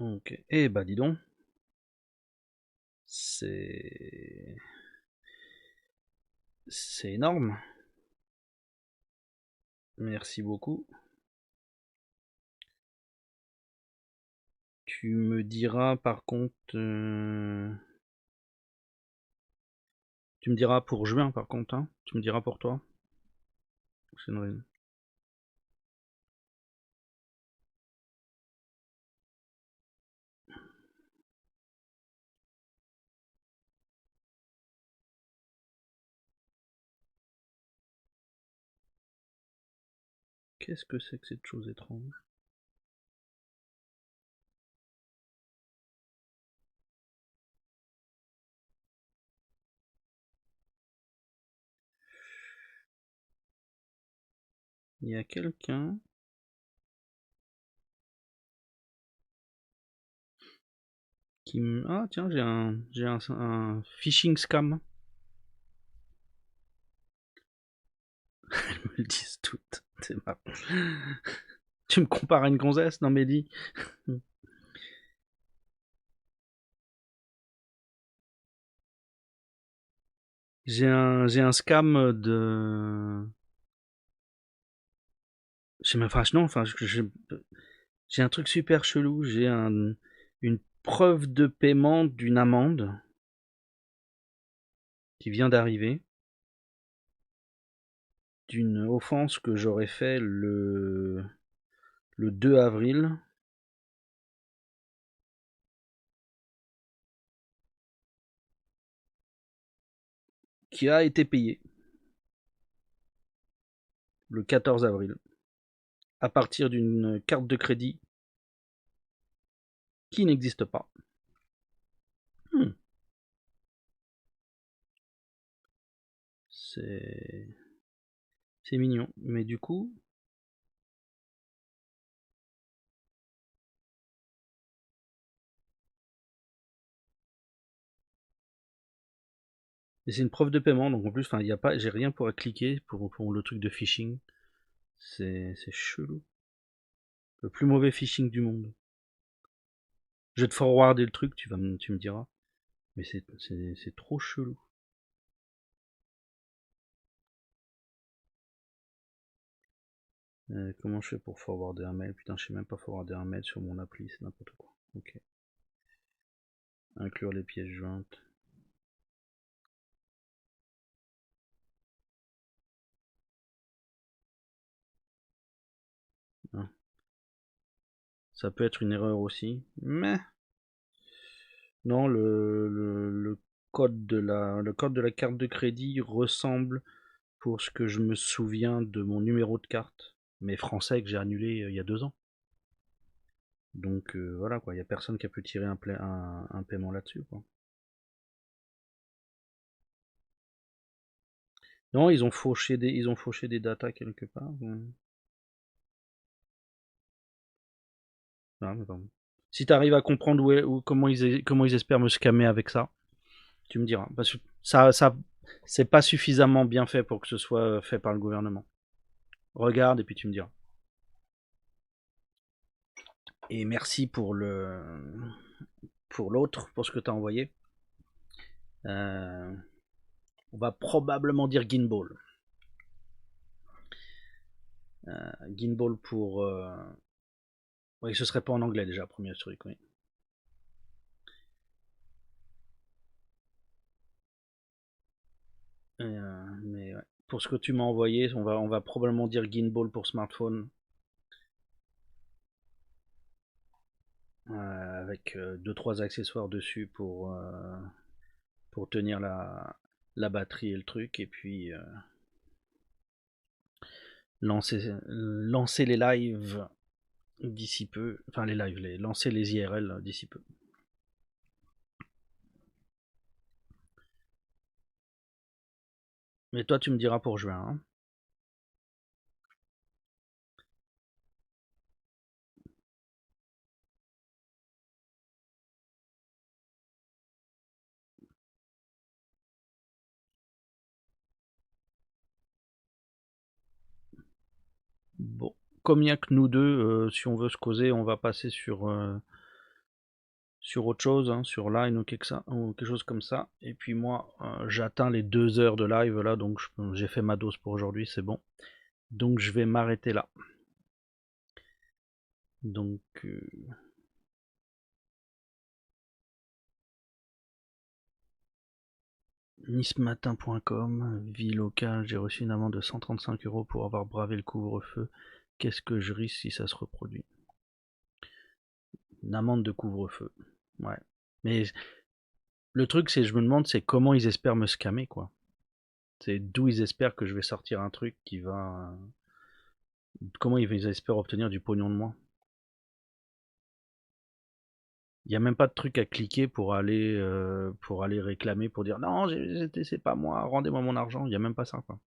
Ok. Eh bah dis donc. C'est énorme. Merci beaucoup. Tu me diras par contre... Tu me diras pour juin par contre, hein. Tu me diras pour toi. C'est Noël. Qu'est-ce que c'est que cette chose étrange? Il y a quelqu'un... qui me... Ah tiens, j'ai un phishing scam. Elles me le disent toutes. C'est marrant. Tu me compares à une gonzesse? Non mais dis. J'ai un scam de... J'ai un truc super chelou. J'ai une preuve de paiement d'une amende qui vient d'arriver, d'une offense que j'aurais fait le 2 avril. Qui a été payée le 14 avril à partir d'une carte de crédit qui n'existe pas. C'est mignon, mais du coup... Et c'est une preuve de paiement, donc en plus, il y a pas, j'ai rien pour cliquer pour le truc de phishing. C'est chelou. Le plus mauvais phishing du monde. Je vais te forwarder le truc, tu me diras. Mais c'est trop chelou. Comment je fais pour forwarder un mail? Putain, je sais même pas forwarder un mail sur mon appli, c'est n'importe quoi. Ok. Inclure les pièces jointes. Ah. Ça peut être une erreur aussi, mais non, le code de la carte de crédit ressemble, pour ce que je me souviens, de mon numéro de carte, mais français, que j'ai annulé il y a 2 ans. Donc voilà quoi, il n'y a personne qui a pu tirer un paiement là-dessus quoi. Non, ils ont fauché des datas quelque part. Ah, mais pardon. Si tu arrives à comprendre comment ils espèrent me scammer avec ça, tu me diras. Parce que ça c'est pas suffisamment bien fait pour que ce soit fait par le gouvernement. Regarde et puis tu me diras. Et merci pour l'autre, pour ce que tu as envoyé. On va probablement dire Ginball. Ginball pour... Oui, ce serait pas en anglais déjà, premier truc, oui. Mais ouais. Pour ce que tu m'as envoyé, on va probablement dire Ginball pour smartphone. Avec 2-3 accessoires dessus pour tenir la batterie et le truc. Et puis lancer les lives d'ici peu. Enfin, lancer les IRL d'ici peu. Mais toi, tu me diras pour juin. Hein. Bon, comme il n'y a que nous deux, si on veut se causer, on va passer sur autre chose, hein, sur Line ou quelque chose comme ça. Et puis moi, j'atteins les 2 heures de live là, donc j'ai fait ma dose pour aujourd'hui, c'est bon. Donc je vais m'arrêter là. Donc nicematin.com, vie locale, j'ai reçu une amende de 135 € pour avoir bravé le couvre-feu. Qu'est-ce que je risque si ça se reproduit? Une amende de couvre-feu. Ouais. Mais le truc, je me demande, c'est comment ils espèrent me scammer, quoi. C'est d'où ils espèrent que je vais sortir un truc qui va... Comment ils espèrent obtenir du pognon de moi? Il n'y a même pas de truc à cliquer pour aller réclamer, pour dire non, c'est pas moi, rendez-moi mon argent. Il n'y a même pas ça, quoi.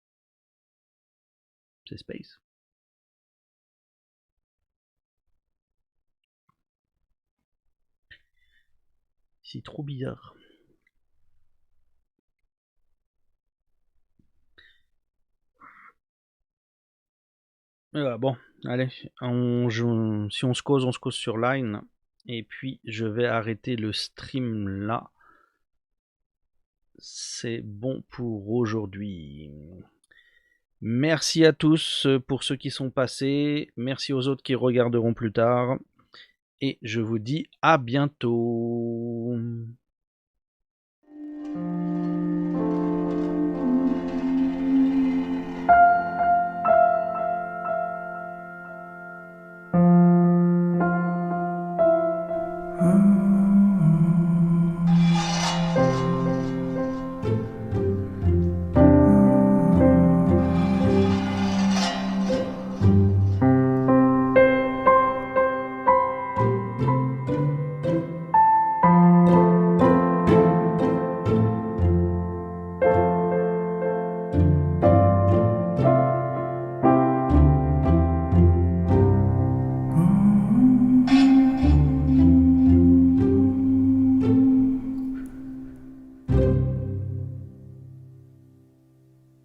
C'est space. C'est trop bizarre. Bon, allez, si on se cause sur Line. Et puis, je vais arrêter le stream là. C'est bon pour aujourd'hui. Merci à tous pour ceux qui sont passés. Merci aux autres qui regarderont plus tard. Et je vous dis à bientôt.